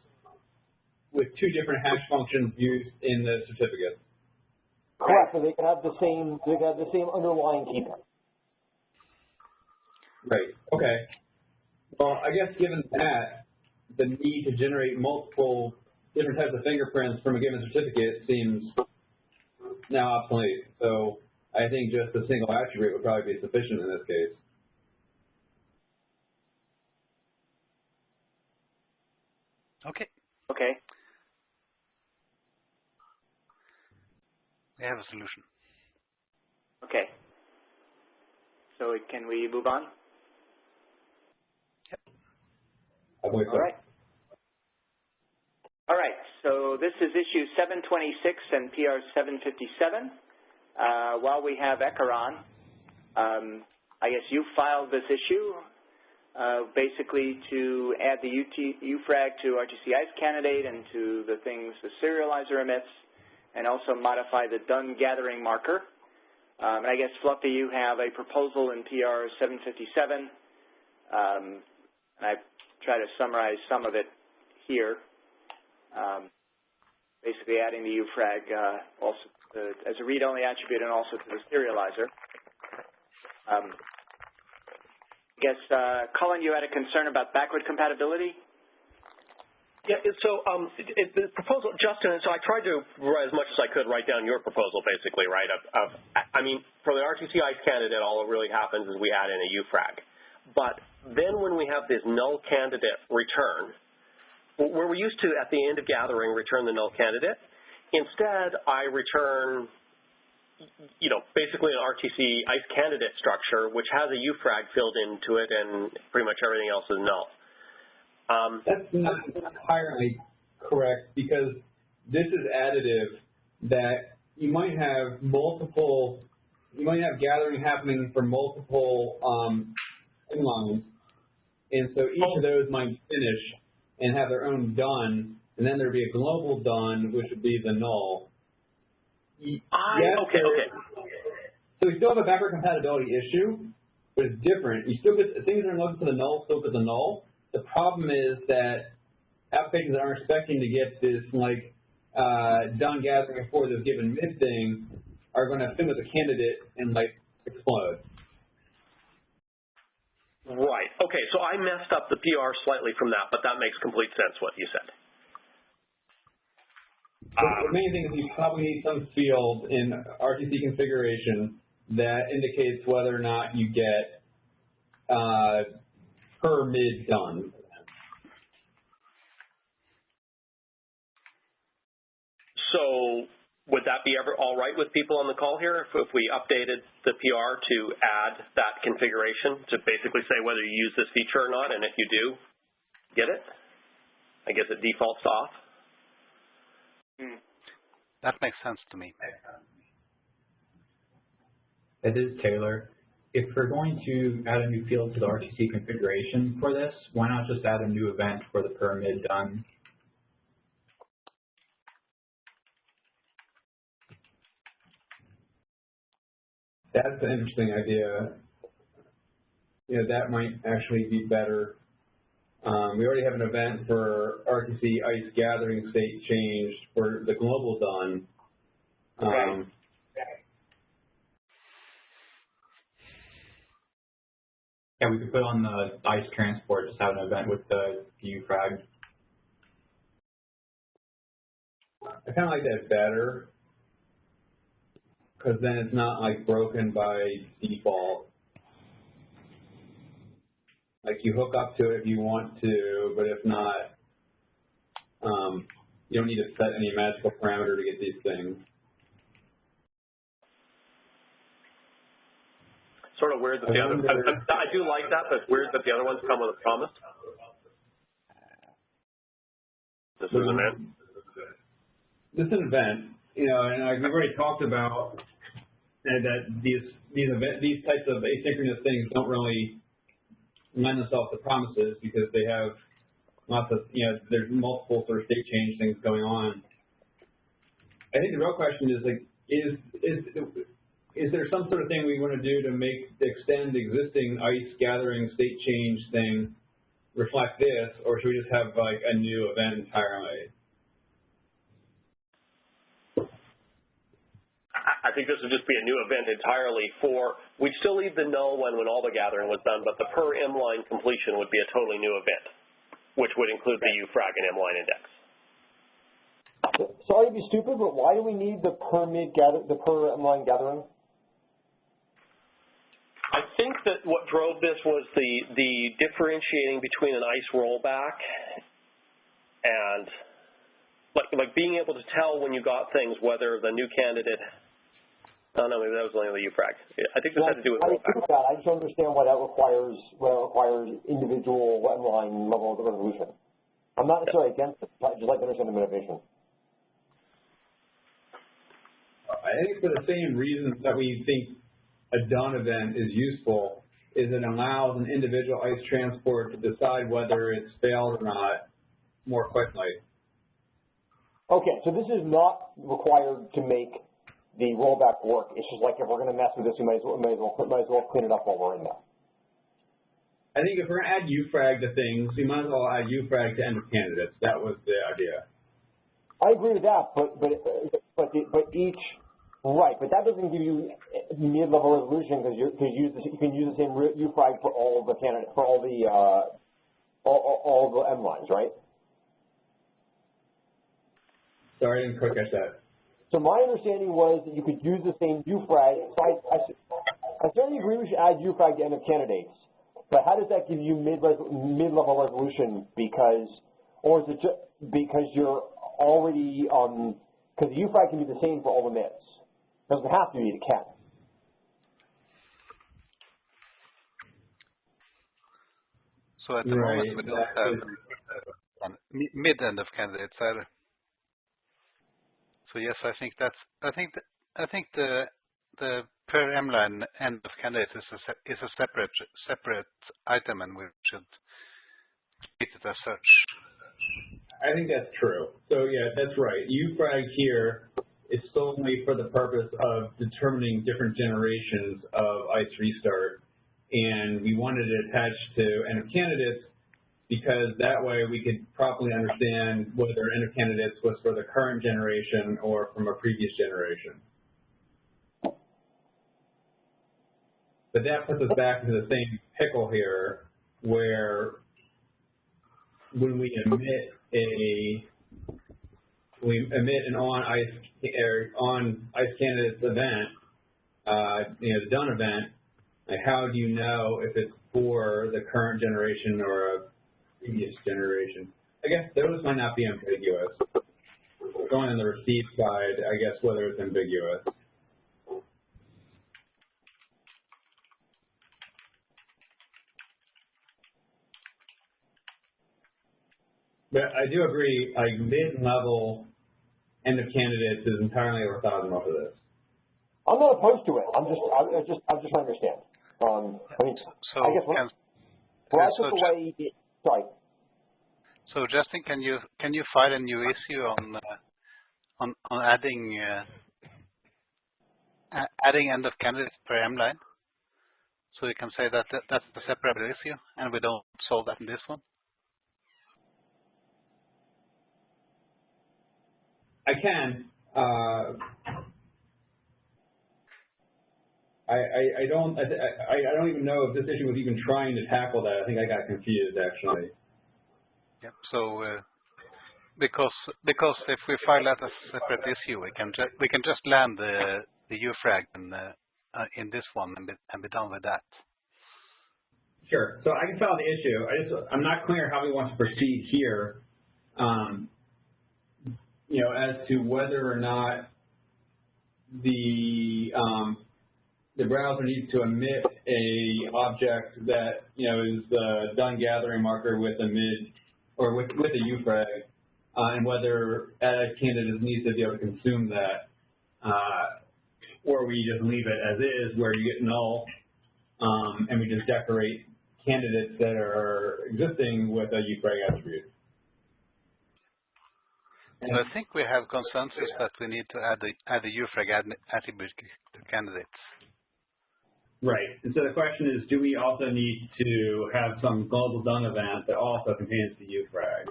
with two different hash functions used in the certificate. Correct. So they can have the same. They can have the same underlying key pair. Right. Okay. Well, I guess given that, the need to generate multiple different types of fingerprints from a given certificate seems now obsolete. So I think just a single attribute would probably be sufficient in this case. Okay. okay. We have a solution. Okay. So can we move on? Yep. I believe so. All right. All right. So this is issue 726 and PR 757. While we have Ecker on, I guess you filed this issue basically to add the UFRAG to RTC ICE candidate and to the things the serializer emits, and also modify the done gathering marker. And I guess, Fluffy, you have a proposal in PR 757, and I try to summarize some of it here. Basically adding the UFRAG also as a read-only attribute and also to the serializer. I guess, Cullen, you had a concern about backward compatibility? Yeah, so the proposal, Justin, so I tried to, as much as I could, write down your proposal, basically, right? I mean, for the RTC ICE candidate, all that really happens is we add in a UFRAG. But then when we have this null candidate return, where we used to, at the end of gathering, return the null candidate, instead I return, basically an RTC ICE candidate structure, which has a UFRAG filled into it, and pretty much everything else is null. That's not entirely correct, because this is additive, that you might have gathering happening for multiple inlines, and so each of those might finish and have their own done, and then there'd be a global done, which would be the null. Okay. So we still have a backward compatibility issue, but it's different. You still get things that are looking for the null, still get the null. The problem is that applications that aren't expecting to get this done gathering before this given mid thing are going to fit with a candidate and explode. Right. Okay. So I messed up the PR slightly from that, but that makes complete sense what you said. The main thing is you probably need some field in RTC configuration that indicates whether or not you get per mid done. So would that be ever all right with people on the call here if we updated the PR to add that configuration to basically say whether you use this feature or not, and if you do, get it? I guess it defaults to off. That makes sense to me. It is Taylor. If we're going to add a new field to the RTC configuration for this, why not just add a new event for the per mid done? That's an interesting idea. That might actually be better. We already have an event for RTC ICE gathering state change for the global done. Yeah, we could put on the ICE transport, just have an event with the UFrag. I kind of like that better, because then it's not broken by default. You hook up to it if you want to, but if not, you don't need to set any magical parameter to get these things. Sort of weird that the other. I do like that, but it's weird that the other ones come with a promise. This is an event. This is an event, and we've already talked about that these types of asynchronous things don't really lend themselves to promises because they have lots of, there's multiple sort of state change things going on. I think the real question is is there some sort of thing we want to do to extend existing ICE gathering state change thing reflect this, or should we just have a new event entirely? I think this would just be a new event entirely we'd still leave the null one when all the gathering was done, but the per M-line completion would be a totally new event, which would include the UFrag and M-line index. Sorry to be stupid, but why do we need the per M-line gathering? I think that what drove this was the differentiating between an ICE rollback and like being able to tell when you got things whether the new candidate. Oh, no, maybe that was only the UFrag. I think this had to do with rollback. I just don't understand why that requires individual M-line level of resolution. I'm not necessarily against it. I just like to understand the motivation. I think for the same reasons that we think a done event is useful, is it allows an individual ICE transport to decide whether it's failed or not more quickly. Okay, so this is not required to make the rollback work. It's just if we're going to mess with this, we might as well clean it up while we're in there. I think if we're going to add UFrag to things, we might as well add UFrag to end of candidates. That was the idea. I agree with that, but each. Right, but that doesn't give you mid-level resolution because you can use the same UFrag for all the candidates for all the M lines, right? Sorry, I didn't quite catch that. So my understanding was that you could use the same UFrag. So I certainly agree we should add UFrag to end of candidates, but how does that give you mid-level resolution? Or is it just because you're already because the UFrag can be the same for all the mids. It doesn't have to be, it can. So at the moment we don't have mid-end of candidates either. So yes, I think the per M-line end of candidates is a separate item, and we should treat it as such. I think that's true. So yeah, that's right. UFrag here is solely for the purpose of determining different generations of ICE restart, and we wanted it attached to end of candidates because that way we could properly understand whether end of candidates was for the current generation or from a previous generation. But that puts us back into the same pickle here, where when we emit an on ICE candidates event, the done event, like how do you know if it's for the current generation or a previous generation? I guess those might not be ambiguous. Going on the receive side, I guess whether it's ambiguous. But I do agree, like mid-level end of candidates is entirely orthogonal to this. I'm not opposed to it. I'm just trying to understand. I mean, so I guess when I took away, sorry. So Justin, can you file a new issue on adding end of candidates per M line? So you can say that that's the separate issue, and we don't solve that in this one. I can. I don't even know if this issue was even trying to tackle that. I think I got confused actually. Yep. So because if we file that as a separate issue, we can just land the UFrag in this one and be done with that. Sure. So I can file the issue. I'm not clear how we want to proceed here. As to whether or not the browser needs to emit a object that is the done gathering marker with a mid or with a UFrag, and whether added candidates needs to be able to consume that, or we just leave it as is, where you get null, and we just decorate candidates that are existing with a UFrag attribute. So I think we have consensus that we need to add the UFrag attribute to candidates. Right. And so the question is, do we also need to have some global done event that also contains the UFrag?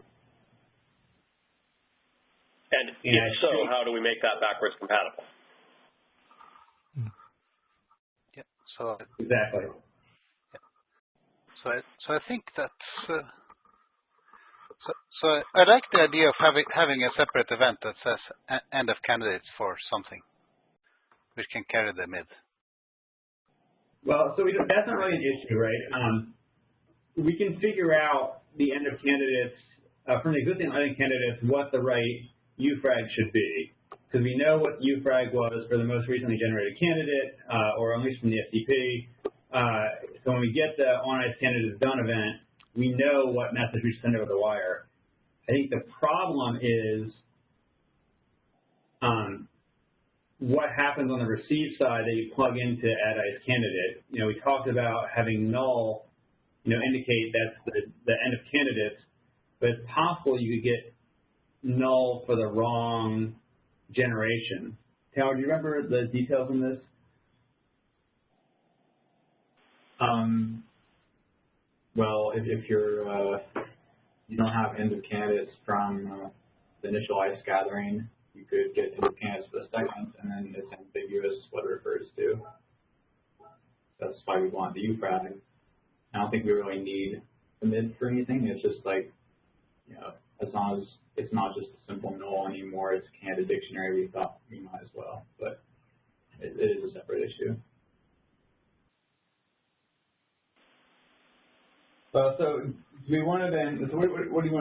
And if so, how do we make that backwards compatible? Yeah. So exactly. Yeah. So I think that's. So I like the idea of having a separate event that says end of candidates for something, which can carry the mid. Well, so that's not really an issue, right? We can figure out the end of candidates from the existing end of candidates what the right UFrag should be, because we know what UFrag was for the most recently generated candidate, or at least from the FTP. So when we get the on ICE candidates done event, we know what message we send over the wire. I think the problem is what happens on the receive side that you plug into add ICE candidate. We talked about having null, indicate that's the end of candidates, but it's possible you could get null for the wrong generation. Taylor, do you remember the details on this? Well, if you don't have end of candidates from the initial ICE gathering, you could get end of candidates for the second, and then it's ambiguous what it refers to. That's why we want the UFrag. I don't think we really need the mid for anything. It's just like, as long as it's not just a simple null anymore, it's a candidate dictionary, we thought we might as well. But it is a separate issue. So do we want to then? So what do you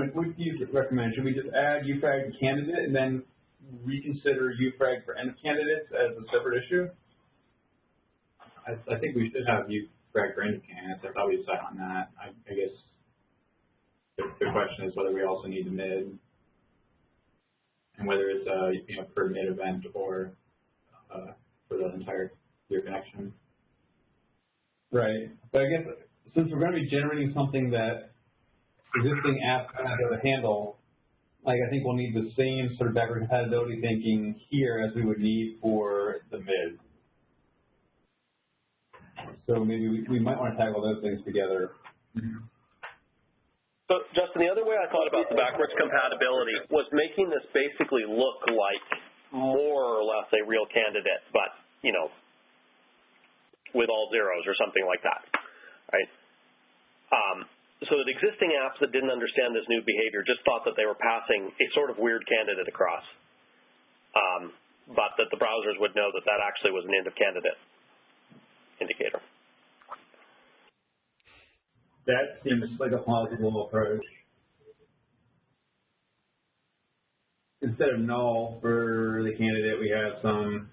recommend? Should we just add UFrag to candidate and then reconsider UFrag for end of candidates as a separate issue? I think we should have UFrag for end of candidates. I thought we'd decide on that. I guess the question is whether we also need the mid, and whether it's a per mid event or for the entire your connection. Right, but I guess since we're going to be generating something that existing apps have to handle, like I think we'll need the same sort of backward compatibility thinking here as we would need for the mid. So maybe we might want to tackle those things together. So, Justin, the other way I thought about the backwards compatibility was making this basically look like more or less a real candidate, but, you know, with all zeros or something like that, right? So that existing apps that didn't understand this new behavior just thought that they were passing a sort of weird candidate across, but that the browsers would know that that actually was an end of candidate indicator. That seems like a plausible approach. Instead of null for the candidate, we have some,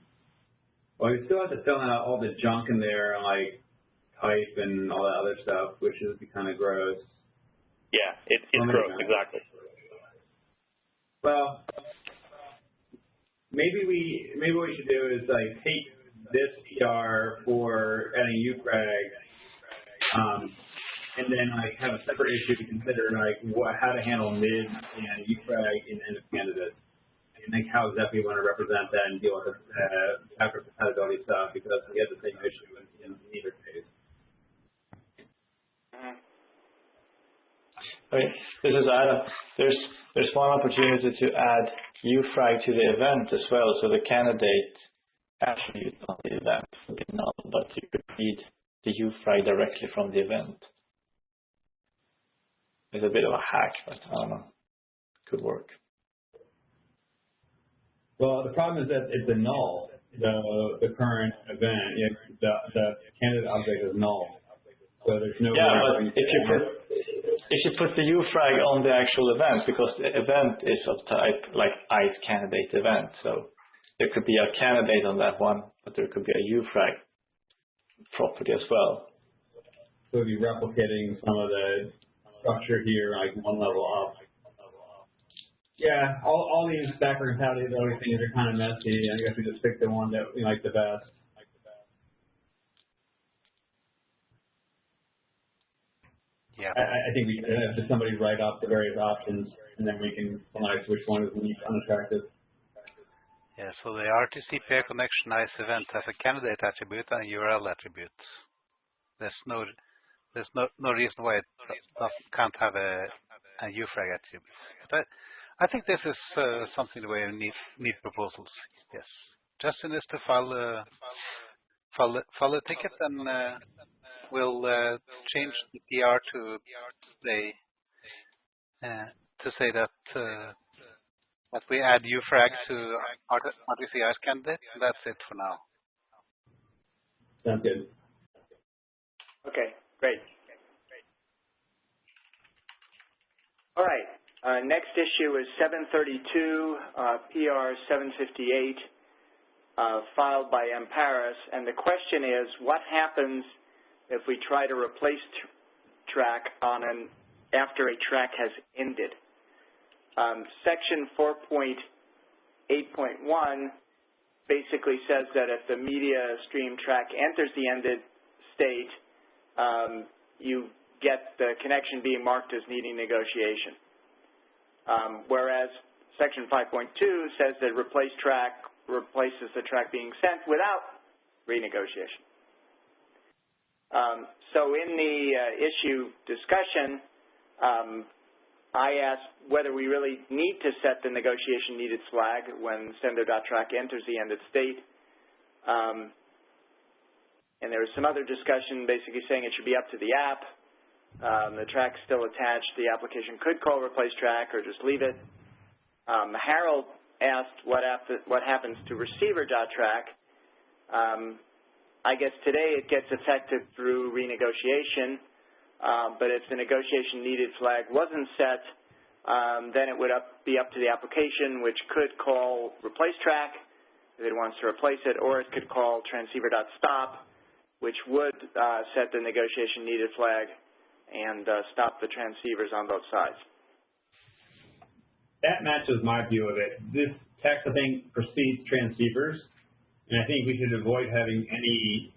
well, we still have to fill out all the junk in there, like type and all that other stuff, which would be kind of gross. Yeah, it's gross, exactly. Well, maybe what we should do is like take this PR for adding ufrag, and then like have a separate issue to consider like how to handle mid and ufrag in end of candidate, and like how exactly we want to represent that and deal with the backward compatibility stuff, because we have the same issue in either case. Okay, this is Adam. There's one opportunity to add ufrag to the event as well, so the candidate attribute on the event would be null, but you could read the ufrag directly from the event. It's a bit of a hack, but I don't know. Could work. Well, the problem is that it's a null. The current event, the candidate object is null. So there's no. Yeah, but if you put the ufrag on the actual event, because the event is of type like ith candidate event, so there could be a candidate on that one, but there could be a ufrag property as well. So we'll be replicating some of the structure here, like one level up. Yeah, all these backward compatibility things are kind of messy. I guess we just pick the one that we like the best. Yeah. I think we should have just somebody write up the various options, and then we can select which one is the least unattractive. Yeah, so the RTC pair connection ICE event has a candidate attribute and a URL attribute. There's no reason why it can't have a ufrag attribute. But I think this is something the way we need proposals. Yes, Justin is to file a ticket, and we'll change the PR to say that we add ufrag to RTC ICE candidate. That's it for now. Sounds good. Okay, great. All right. Next issue is 732, PR 758, filed by M. Paris, and the question is, what happens if we try to replace track after a track has ended? Section 4.8.1 basically says that if the media stream track enters the ended state, you get the connection being marked as needing negotiation. Whereas Section 5.2 says that replace track replaces the track being sent without renegotiation. So in the issue discussion, I asked whether we really need to set the negotiation needed flag when sender.track enters the ended state. And there was some other discussion basically saying it should be up to the app. The track's still attached. The application could call replace track or just leave it. Harold asked what happens to receiver.track. I guess today it gets affected through renegotiation, but if the negotiation needed flag wasn't set, then it would be up to the application, which could call replace track if it wants to replace it, or it could call transceiver.stop, which would set the negotiation needed flag and stop the transceivers on both sides. That matches my view of it. This text, I think, precedes transceivers, and I think we should avoid having any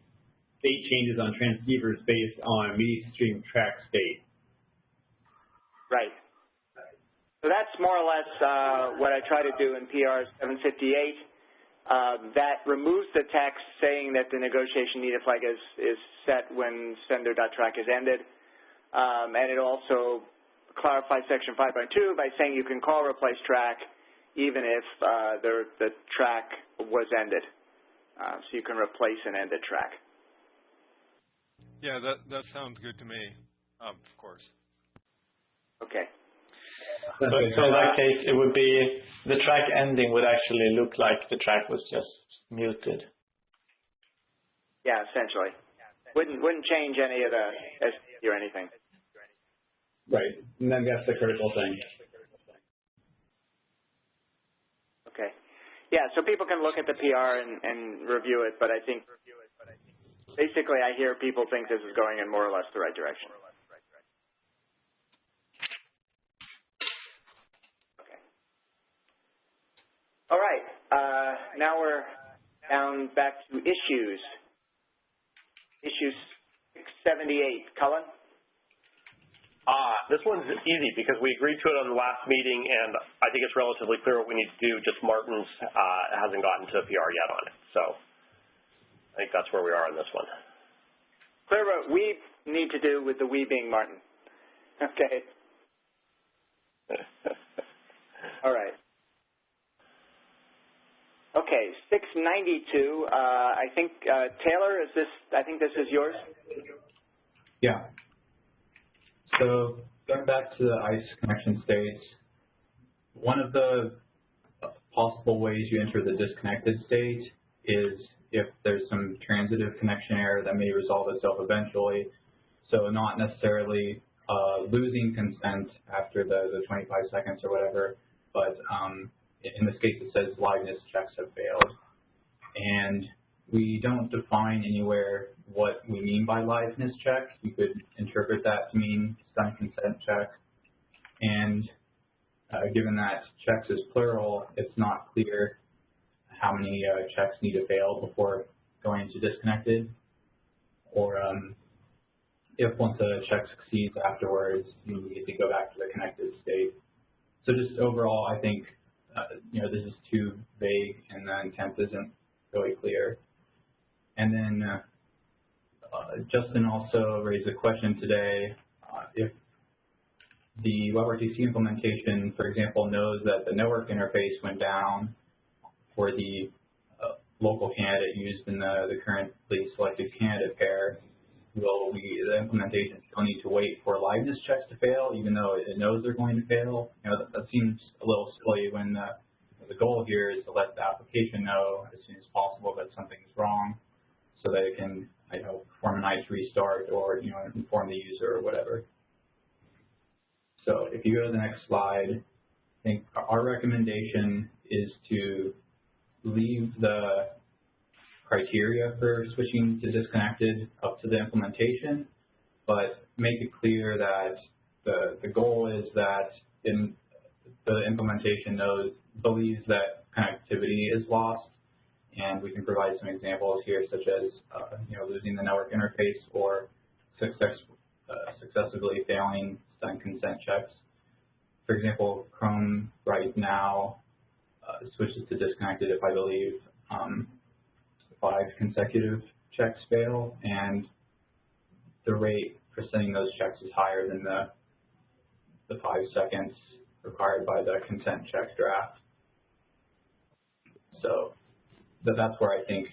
state changes on transceivers based on media stream track state. Right. So that's more or less what I try to do in PR 758. That removes the text saying that the negotiation needed flag is set when sender.track is ended. And it also clarifies section 5.2 by saying you can call replace track even if the track was ended. So you can replace an ended track. Yeah, that sounds good to me, of course. Okay. So in that case, it would be the track ending would actually look like the track was just muted. Yeah, essentially. Wouldn't change any of the ST or anything. Right, and then that's the critical thing. Okay. Yeah, so people can look at the PR and review it, but I think basically I hear people think this is going in more or less the right direction. Okay. All right. Now we're down back to issues. Issue 678. Cullen? This one's easy because we agreed to it on the last meeting, and I think it's relatively clear what we need to do. Just Martin's hasn't gotten to a PR yet on it. So I think that's where we are on this one. Clear what we need to do with the we being Martin. Okay. All right. Okay, 692. I think Taylor, I think this is yours. Yeah. So going back to the ICE connection states, one of the possible ways you enter the disconnected state is if there's some transitive connection error that may resolve itself eventually. So not necessarily losing consent after the 25 seconds or whatever, but in this case it says liveness checks have failed. And we don't define anywhere what we mean by liveness check. You could interpret that to mean signed consent check. And given that checks is plural, it's not clear how many checks need to fail before going into disconnected, or if once a check succeeds afterwards, you need to go back to the connected state. So just overall, I think this is too vague and the intent isn't really clear. And then Justin also raised a question today, if the WebRTC implementation, for example, knows that the network interface went down for the local candidate used in the currently selected candidate pair, will the implementation still need to wait for liveness checks to fail, even though it knows they're going to fail? That seems a little silly when the goal here is to let the application know as soon as possible that something is wrong, so that it can, perform an ICE restart or inform the user or whatever. So if you go to the next slide, I think our recommendation is to leave the criteria for switching to disconnected up to the implementation, but make it clear that the goal is that the implementation believes that connectivity is lost, and we can provide some examples here, such as losing the network interface or successively failing signed consent checks. For example, Chrome right now switches to disconnected if I believe 5 consecutive checks fail, and the rate for sending those checks is higher than the 5 seconds required by the consent check draft. So that's where I think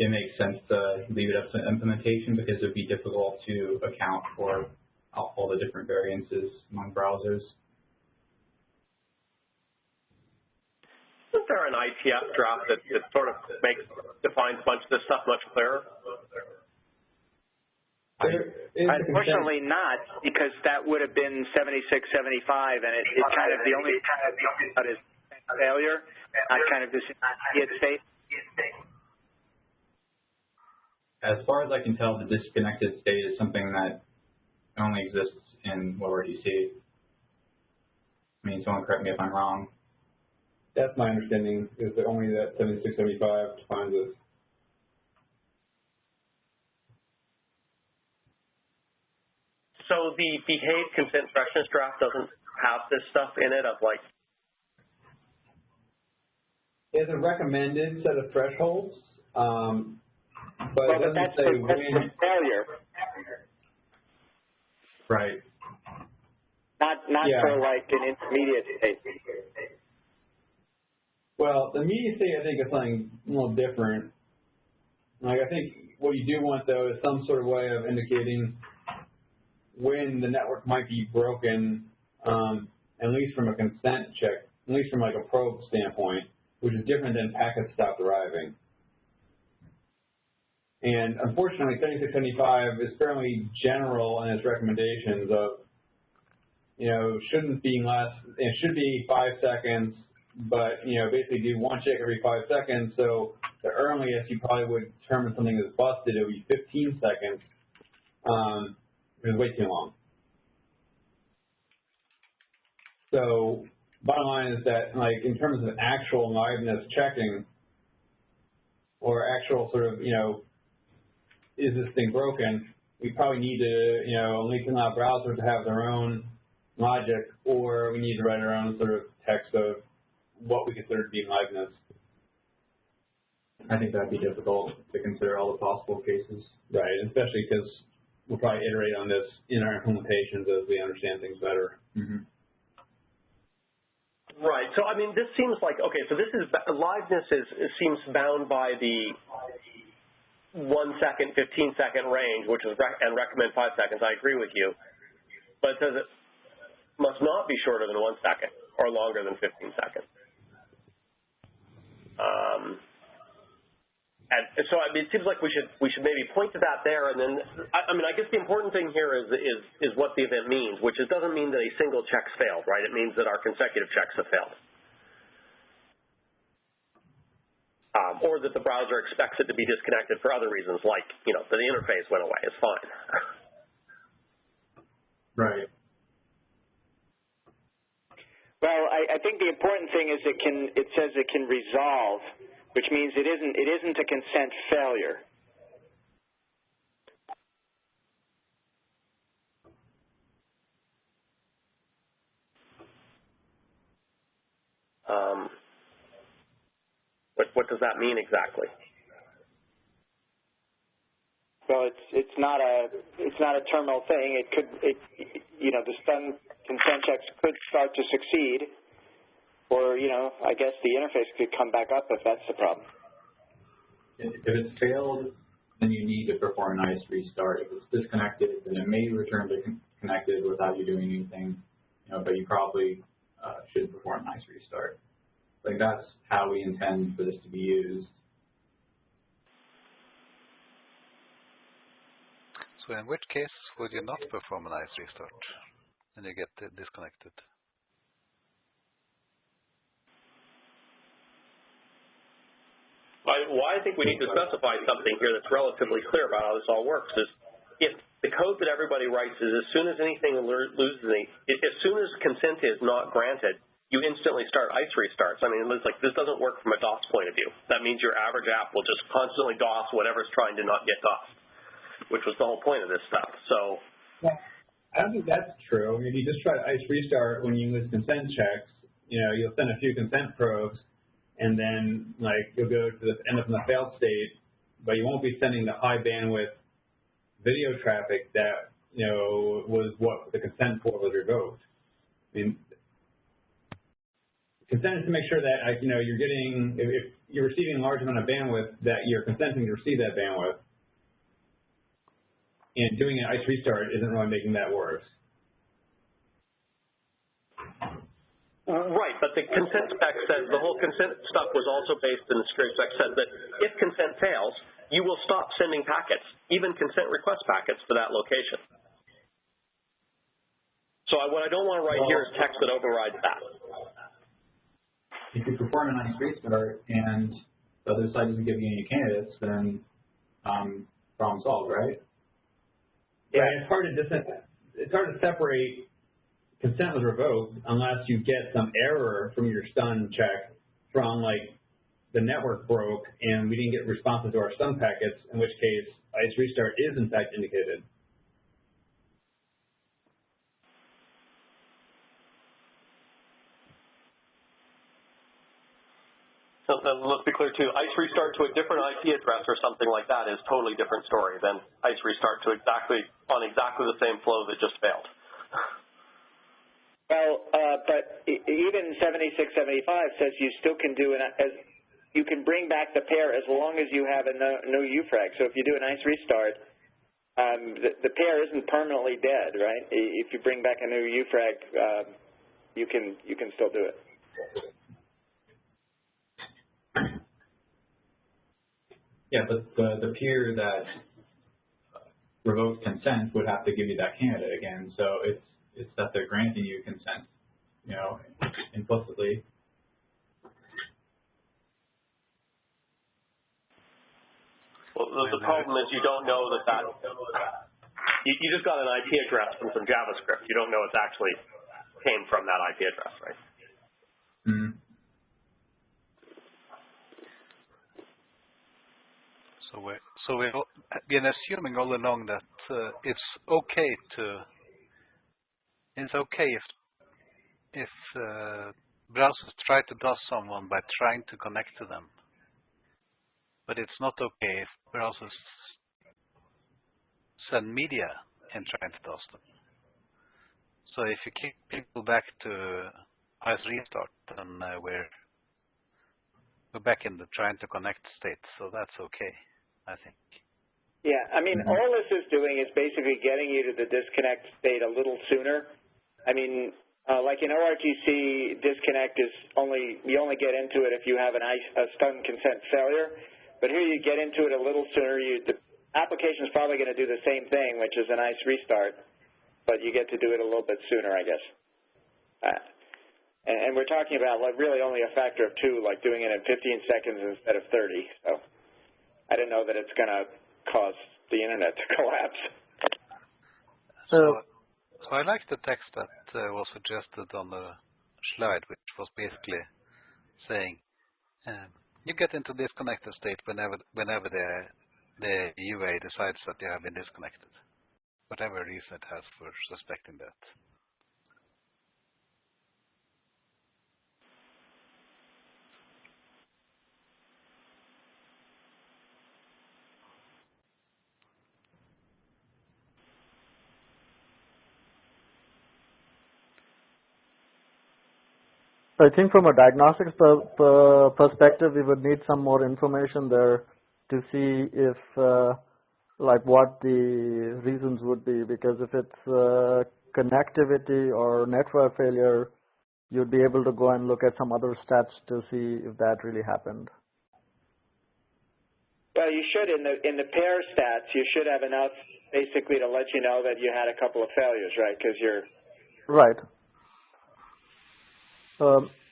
it makes sense to leave it up to implementation, because it would be difficult to account for all the different variances among browsers. Isn't there an ITF draft that sort of defines a bunch of this stuff much clearer? Unfortunately not, because that would have been 7675, and it kind of the only that is failure, not kind of this immediate state. As far as I can tell, the disconnected state is something that only exists in WebRTC. Someone correct me if I'm wrong. That's my understanding, is that only that 7675 defines it. So the behave consent freshness draft doesn't have this stuff in it of like. It's a recommended set of thresholds, but it doesn't that's say for failure. Right. Not for like an intermediate state. Well, the immediate state I think is something a little different. Like I think what you do want though is some sort of way of indicating when the network might be broken, at least from a consent check, at least from like a probe standpoint, which is different than packets stopped arriving. And unfortunately, 7675 is fairly general in its recommendations of, shouldn't be less, it should be 5 seconds, but, basically do one check every 5 seconds. So the earliest you probably would determine something is busted, it would be 15 seconds, which is way too long. So bottom line is that, like, in terms of actual liveness checking, or actual sort of, is this thing broken, we probably need to, at least allow browsers to have their own logic, or we need to write our own sort of text of what we consider to be liveness. I think that'd be difficult to consider all the possible cases. Right, especially because we'll probably iterate on this in our implementations as we understand things better. Mm-hmm. Right. So I mean, this seems like okay. So this is liveness seems bound by the 1 second, 15-second range, which is and recommend 5 seconds. I agree with you, but it says it must not be shorter than 1 second or longer than 15 seconds. And so I mean, it seems like we should maybe point to that there, and then I mean, I guess the important thing here is what the event means, which doesn't mean that a single check's failed, right? It means that our consecutive checks have failed, or that the browser expects it to be disconnected for other reasons, like that the interface went away. It's fine. Right. Well, I think the important thing is it says it can resolve, which means it isn't a consent failure. What does that mean exactly? Well, it's not a terminal thing. The stun consent checks could start to succeed, or I guess the interface could come back up if that's the problem. If it's failed, then you need to perform an ICE restart. If it's disconnected, then it may return to connected without you doing anything, but you probably should perform an ICE restart. Like that's how we intend for this to be used. So in which case would you not perform an ICE restart and you get disconnected? Why I think we need to specify something here that's relatively clear about how this all works is if the code that everybody writes is as soon as anything loses as soon as consent is not granted, you instantly start ICE restarts. I mean, it's like this doesn't work from a DOS point of view. That means your average app will just constantly DOS whatever's trying to not get DOSed, which was the whole point of this stuff. So, yeah, I don't think that's true. I mean, if you just try to ICE restart when you lose consent checks, you'll send a few consent probes, and then you'll go to end up in the failed state, but you won't be sending the high bandwidth video traffic that was what the consent for was revoked. I mean, consent is to make sure that you're getting, if you're receiving a large amount of bandwidth, that you're consenting to receive that bandwidth. And doing an ICE restart isn't really making that worse. Right, but the consent spec says the whole consent stuff was also based in the security spec said that if consent fails, you will stop sending packets, even consent request packets to that location. So what I don't want to write here is text that overrides that. If you perform an ICE restart and the other side doesn't give you any candidates, then problem solved, right? Yeah, it's hard to separate consent was revoked unless you get some error from your stun check from the network broke and we didn't get responses to our stun packets, in which case ICE restart is in fact indicated. let's be clear too, ICE restart to a different IP address or something like that is totally different story than ICE restart to exactly the same flow that just failed. Well, but even 7675 says you still can do you can bring back the pair as long as you have a no UFrag. So if you do an ICE restart, the pair isn't permanently dead, right? If you bring back a new UFrag, you can still do it. Yeah, but the peer that revoked consent would have to give you that candidate again. So it's that they're granting you consent, implicitly. Well, the problem is you don't know that you just got an IP address from some JavaScript. You don't know it's actually came from that IP address, right? Mm-hmm. So we've been assuming all along that it's okay if browsers try to DOS someone by trying to connect to them, but it's not okay if browsers send media and trying to DOS them. So if you kick people back to ICE restart, then we're back in the trying to connect state, so that's okay, I think. Yeah, I mean, all this is doing is basically getting you to the disconnect state a little sooner. I mean, like in WebRTC, disconnect is you only get into it if you have a stun consent failure. But here you get into it a little sooner. The application is probably going to do the same thing, which is an ICE restart, but you get to do it a little bit sooner, I guess. And we're talking about really only a factor of 2, like doing it in 15 seconds instead of 30. So I don't know that it's going to cause the internet to collapse. So I like the text that was suggested on the slide, which was basically saying you get into disconnected state whenever the UA decides that you have been disconnected, whatever reason it has for suspecting that. I think from a diagnostics perspective, we would need some more information there to see if, what the reasons would be. Because if it's connectivity or network failure, you'd be able to go and look at some other stats to see if that really happened. Well, you should in the pair stats, you should have enough basically to let you know that you had a couple of failures, right? Because you're right.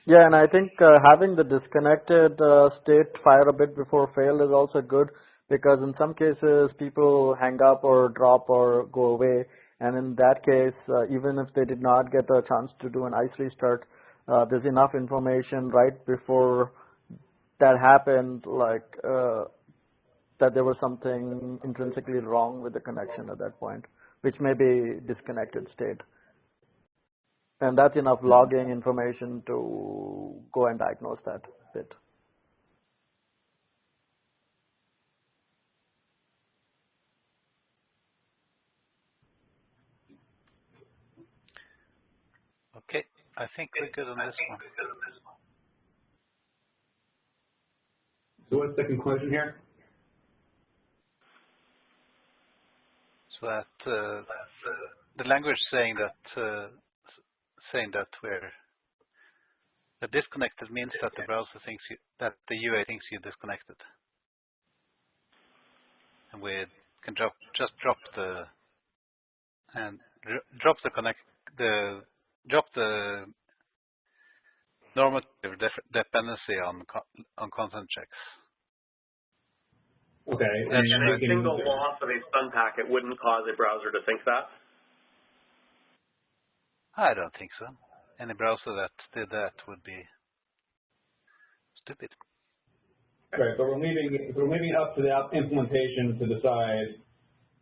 Yeah, and I think having the disconnected state fire a bit before fail is also good, because in some cases people hang up or drop or go away, and in that case, even if they did not get a chance to do an ICE restart, there's enough information right before that happened, that there was something intrinsically wrong with the connection at that point, which may be disconnected state. And that's enough logging information to go and diagnose that bit. Okay, I think we're good on this one. So what's the conclusion here? So that the language saying that the disconnected means that the browser thinks that the UA thinks you disconnected, and we can drop the normative dependency on content checks. Okay. And a single loss of a stun packet wouldn't cause a browser to think that? I don't think so. Any browser that did that would be stupid. Right, but we're leaving up to the implementation to decide,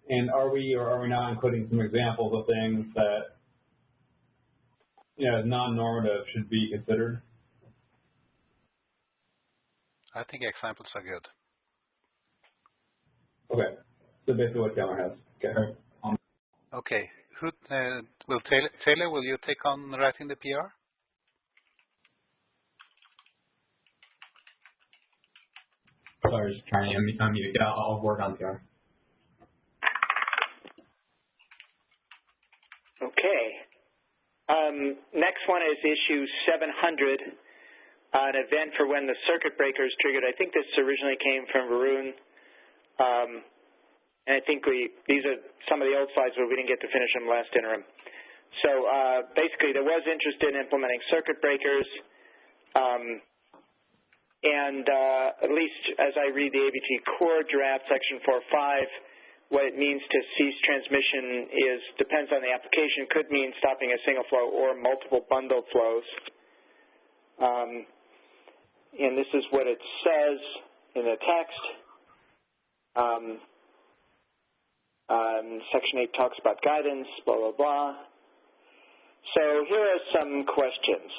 and are we or are we not including some examples of things that, non-normative should be considered? I think examples are good. Okay. So basically what Taylor has. Okay. Okay. Who will Taylor? Will you take on writing the PR? Sorry, just trying to unmute. Yeah, I'll work on PR. Okay. Next one is issue 700, an event for when the circuit breaker is triggered. I think this originally came from Varun. And I think these are some of the old slides where we didn't get to finish them last interim. So basically there was interest in implementing circuit breakers. At least as I read the ABT core draft section 4.5, what it means to cease transmission depends on the application, could mean stopping a single flow or multiple bundled flows. And this is what it says in the text. Section 8 talks about guidance, blah, blah, blah. So here are some questions.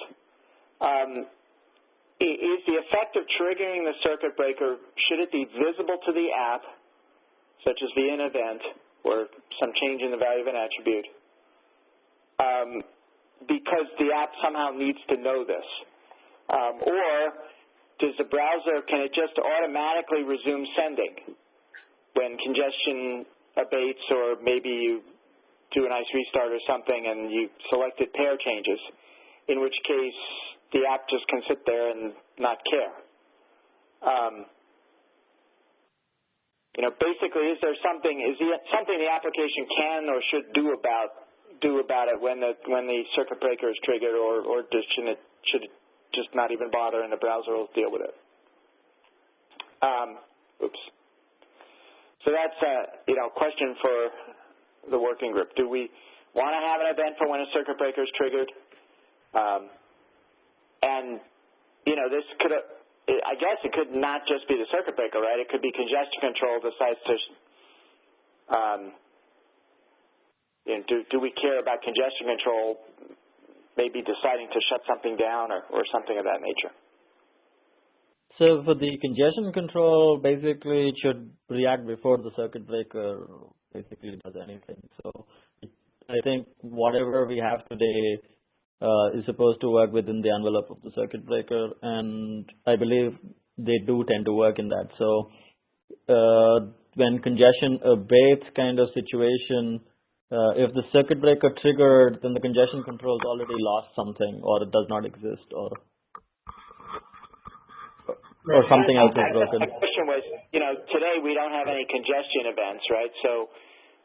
Is the effect of triggering the circuit breaker, should it be visible to the app, such as via an event or some change in the value of an attribute, because the app somehow needs to know this? Or does the browser, can it just automatically resume sending when congestion abates, or maybe you do an ICE restart or something and you selected pair changes, in which case the app just can sit there and not care? Basically, is something the application can or should do about it when the circuit breaker is triggered, or should it just not even bother and the browser will deal with it? Oops. So that's a question for the working group. Do we want to have an event for when a circuit breaker is triggered? This could, I guess it could not just be the circuit breaker, right? It could be congestion control decides to, do we care about congestion control maybe deciding to shut something down or something of that nature? So for the congestion control, basically it should react before the circuit breaker basically does anything. So I think whatever we have today is supposed to work within the envelope of the circuit breaker, and I believe they do tend to work in that. So when congestion abates kind of situation, if the circuit breaker triggered, then the congestion control has already lost something, or it does not exist, or something else is broken. The question was, today we don't have any congestion events, right? So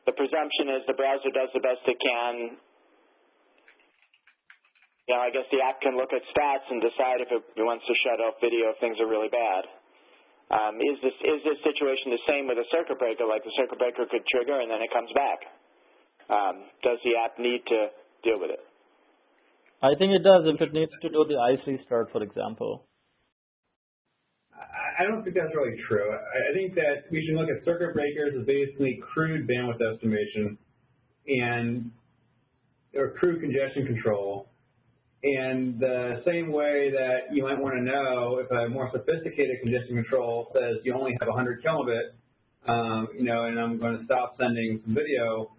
the presumption is the browser does the best it can. I guess the app can look at stats and decide if it wants to shut off video if things are really bad. Is this situation the same with a circuit breaker? Like the circuit breaker could trigger and then it comes back. Does the app need to deal with it? I think it does if it needs to do the ICE restart, for example. I don't think that's really true. I think that we should look at circuit breakers as basically crude bandwidth estimation or crude congestion control. And the same way that you might want to know if a more sophisticated congestion control says you only have 100 kilobit, and I'm going to stop sending some video,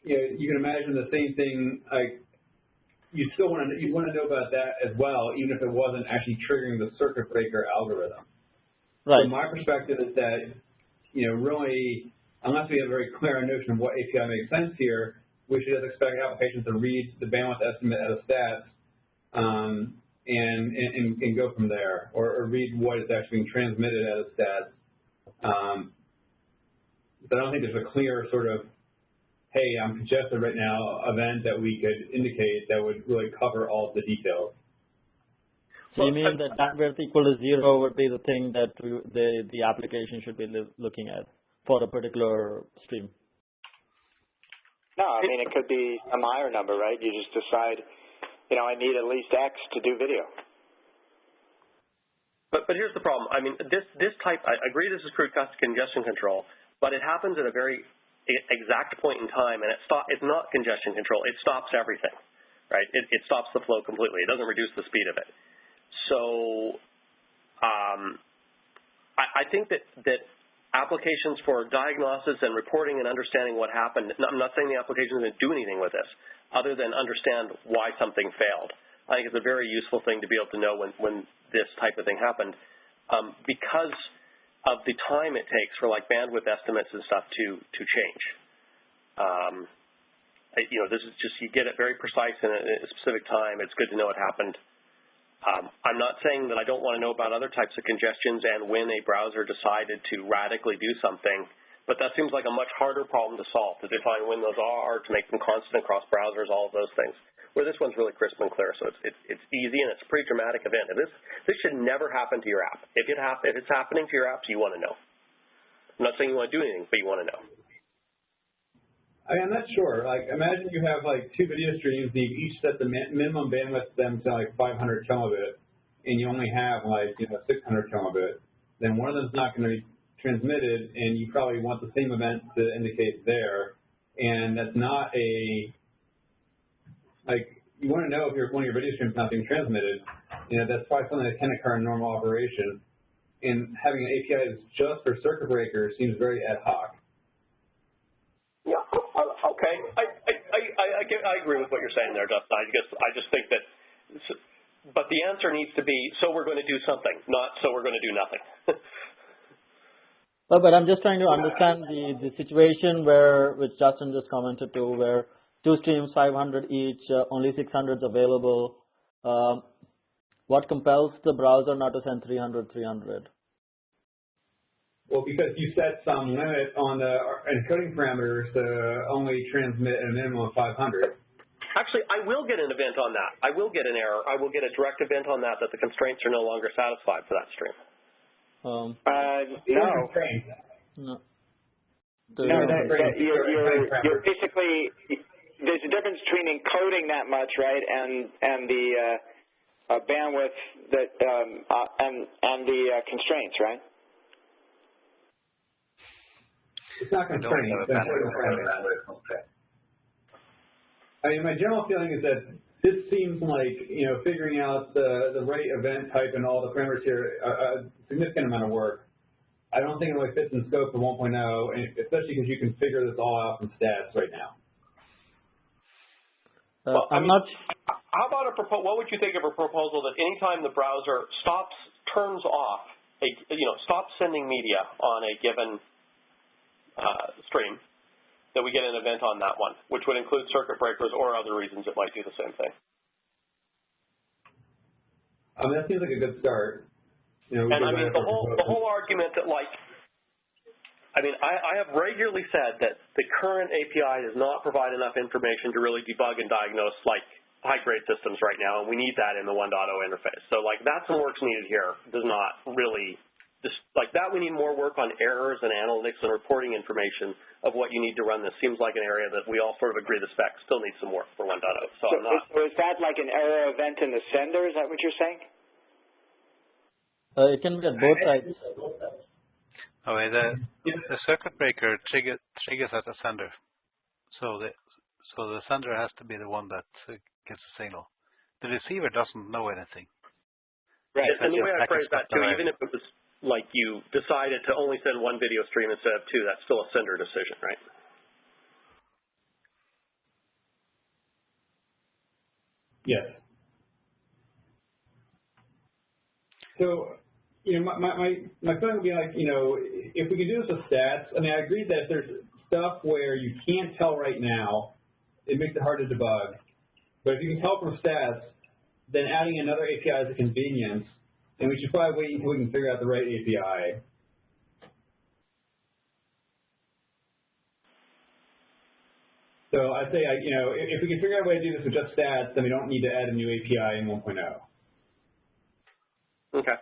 you can imagine the same thing. Like you want to know about that as well, even if it wasn't actually triggering the circuit breaker algorithm. Right. So my perspective is that really, unless we have a very clear notion of what API makes sense here, we should just expect applications to read the bandwidth estimate out of stats and go from there, or read what is actually being transmitted out of stats. But I don't think there's a clear sort of, hey, I'm congested right now event that we could indicate that would really cover all of the details. So you mean that bandwidth equal to 0 would be the thing that the application should be looking at for a particular stream? No, I mean, it could be a higher number, right? You just decide, I need at least X to do video. But here's the problem. I mean, this type, I agree this is crude congestion control, but it happens at a very exact point in time, and it's not congestion control. It stops everything, right? It stops the flow completely. It doesn't reduce the speed of it. So I think that applications for diagnosis and reporting and understanding what happened, I'm not saying the application is going to do anything with this other than understand why something failed. I think it's a very useful thing to be able to know when this type of thing happened because of the time it takes for like bandwidth estimates and stuff to change. This is just, you get it very precise in a specific time. It's good to know it happened. I'm not saying that I don't want to know about other types of congestions and when a browser decided to radically do something, but that seems like a much harder problem to solve, to define when those are, to make them constant across browsers, all of those things. Where this one's really crisp and clear, so it's easy and it's a pretty dramatic event. And this should never happen to your app. If it's happening to your apps, you want to know. I'm not saying you want to do anything, but you want to know. I'm not sure. Like, imagine you have like 2 video streams, and you each set the minimum bandwidth of them to like 500 kilobit, and you only have like 600 kilobit. Then one of them's not going to be transmitted, and you probably want the same event to indicate there. And that's not you want to know if one of your video streams not being transmitted. That's probably something that can occur in normal operation. And having an API that's just for circuit breakers seems very ad hoc. Yeah, okay. I agree with what you're saying there, Justin. I just think that, but the answer needs to be, so we're going to do something, not so we're going to do nothing. Well, but I'm just trying to understand the situation which Justin just commented to, where 2 streams, 500 each, only 600 is available. What compels the browser not to send 300? Well, because you set some limit on the encoding parameters to only transmit a minimum of 500. Actually, I will get an event on that. I will get an error. I will get a direct event on that the constraints are no longer satisfied for that stream. No. You're basically, there's a difference between encoding that much, right, and the bandwidth that and the constraints, right? It's not constrained. I mean, my general feeling is that this seems like, figuring out the right event type and all the parameters here, a significant amount of work. I don't think it really fits in scope for 1.0, and especially because you can figure this all out from stats right now. How about what would you think of a proposal that anytime the browser turns off, stops sending media on a given stream, that we get an event on that one, which would include circuit breakers or other reasons it might do the same thing. That seems like a good start. The whole argument that I have regularly said that the current API does not provide enough information to really debug and diagnose high-grade systems right now, and we need that in the 1.0 interface. So that's some work's needed here. Does not really. That we need more work on errors and analytics and reporting information of what you need to run this. Seems like an area that we all sort of agree the spec still needs some work for 1.0. So is that like an error event in the sender? Is that what you're saying? It can be at both sides. Okay, the circuit breaker triggers at the sender. So the sender has to be the one that gets the signal. The receiver doesn't know anything. Right, and the way I phrase that too, even if it was like you decided to only send 1 video stream instead of 2, that's still a sender decision, right? Yes. So, my feeling would be like, if we can do this with stats, I agree that if there's stuff where you can't tell right now, it makes it hard to debug. But if you can tell from stats, then adding another API is a convenience. And we should probably wait until we can figure out the right API. So I'd say, if we can figure out a way to do this with just stats, then we don't need to add a new API in 1.0. Okay.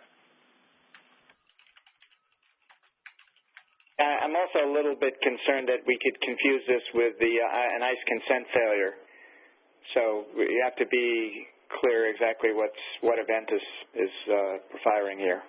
I'm also a little bit concerned that we could confuse this with an ICE consent failure. So you have to be clear exactly what event is firing here.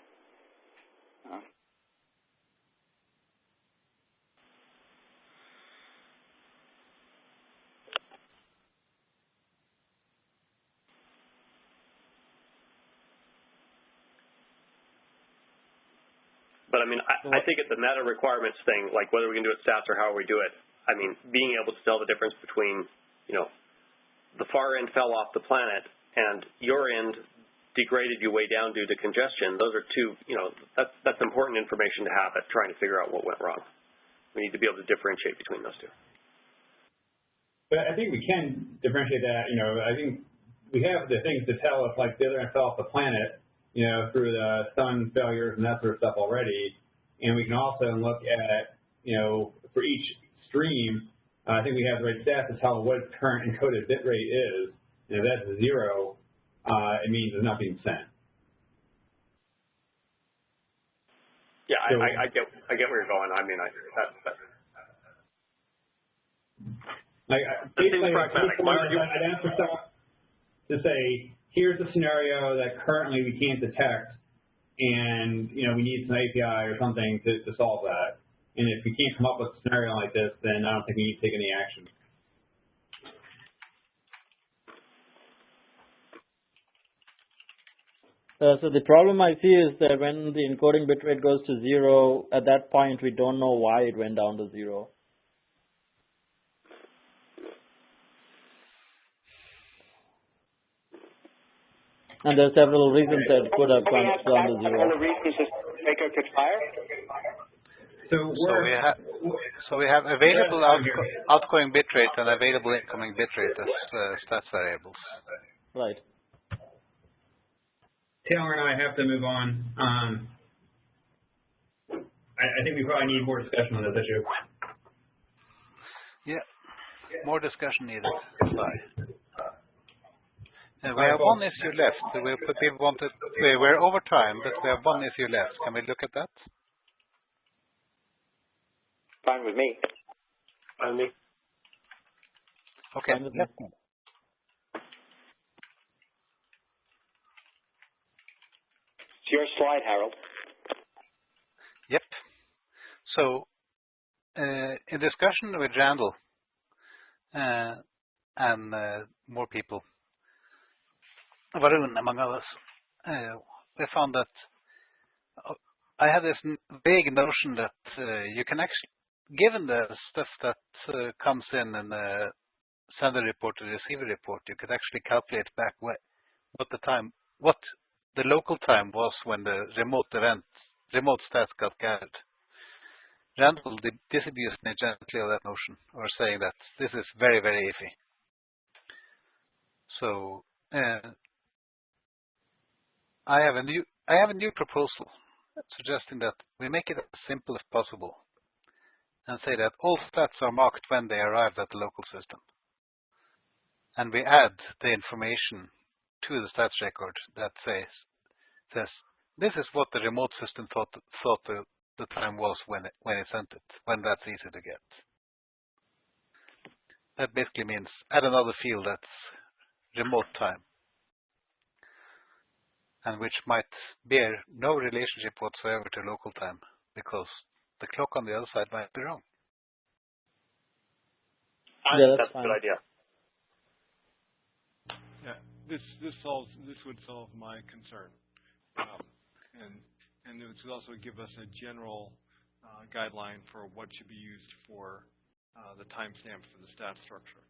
But I mean, I think it's a meta requirements thing, like whether we can do it stats or how we do it. I mean, being able to tell the difference between, you know, the far end fell off the planet and your end degraded you way down due to congestion. Those are two, you know, that's important information to have at trying to figure out what went wrong. We need to be able to differentiate between those two. But I think we can differentiate that. You know, I think we have the things to tell if like the other end fell off the planet, you know, through the sun failures and that sort of stuff already. And we can also look at, you know, for each stream, I think we have the right stats to tell what its current encoded bit rate is. And if that's 0, it means it's not being sent. Yeah, So, I get where you're going. I mean, basically, I'd ask for someone to say, here's a scenario that currently we can't detect, and you know we need some API or something to solve that. And if we can't come up with a scenario like this, then I don't think we need to take any action. So the problem I see is that when the encoding bitrate goes to 0, at that point we don't know why it went down to 0. And there are several reasons that it could have gone down to 0. The reasons is Draco could fire? So we have available outgoing bitrate and available incoming bitrate as stats variables. Right. Taylor and I have to move on. I think we probably need more discussion on this issue. Yeah, more discussion needed. Bye. We have one issue left. We're over time, but we have one issue left. Can we look at that? Fine with me. Fine with me. Okay. Yep. It's your slide, Harold. Yep. So, in discussion with Randall and more people, Varun among others, we found that I had this vague notion that you can actually, given the stuff that comes in the sender report and receiver report, you could actually calculate back what the local time was when the remote stats got gathered. Randall disabused me gently of that notion, or saying that this is very, very iffy. So I have a new proposal suggesting that we make it as simple as possible and say that all stats are marked when they arrive at the local system. And we add the information to the stats record that says this is what the remote system thought the time was when it sent it, when that's easy to get. That basically means add another field that's remote time, and which might bear no relationship whatsoever to local time, because the clock on the other side might be wrong. Yeah, that's a good idea. Yeah, this would solve my concern, and it would also give us a general guideline for what should be used for the timestamp for the stat structure.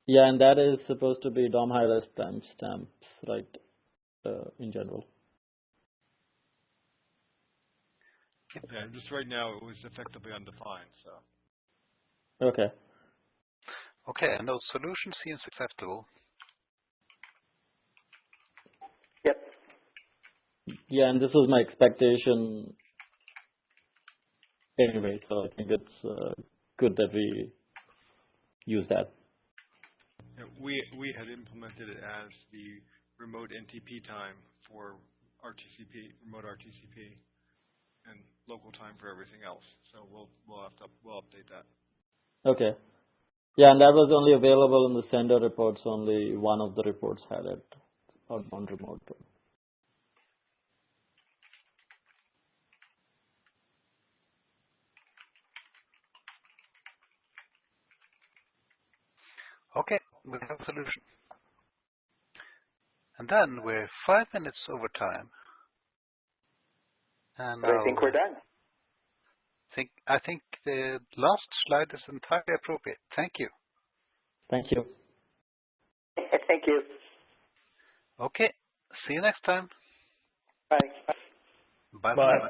Yeah, and that is supposed to be DOM high-res timestamps, right? In general. Yeah, just right now it was effectively undefined. So. Okay. Okay, and the solution seems acceptable. Yep. Yeah, and this was my expectation anyway, so I think it's good that we use that. Yeah, we had implemented it as the remote NTP time for RTCP, remote RTCP, and local time for everything else. So we'll update that. Okay. Yeah, and that was only available in the sender reports. Only one of the reports had it, outbound remote. Okay, we have a solution. And then we're 5 minutes over time. And but I think we're done. I think the last slide is entirely appropriate. Thank you. Thank you. Thank you. Okay. See you next time. Bye. Bye. Bye.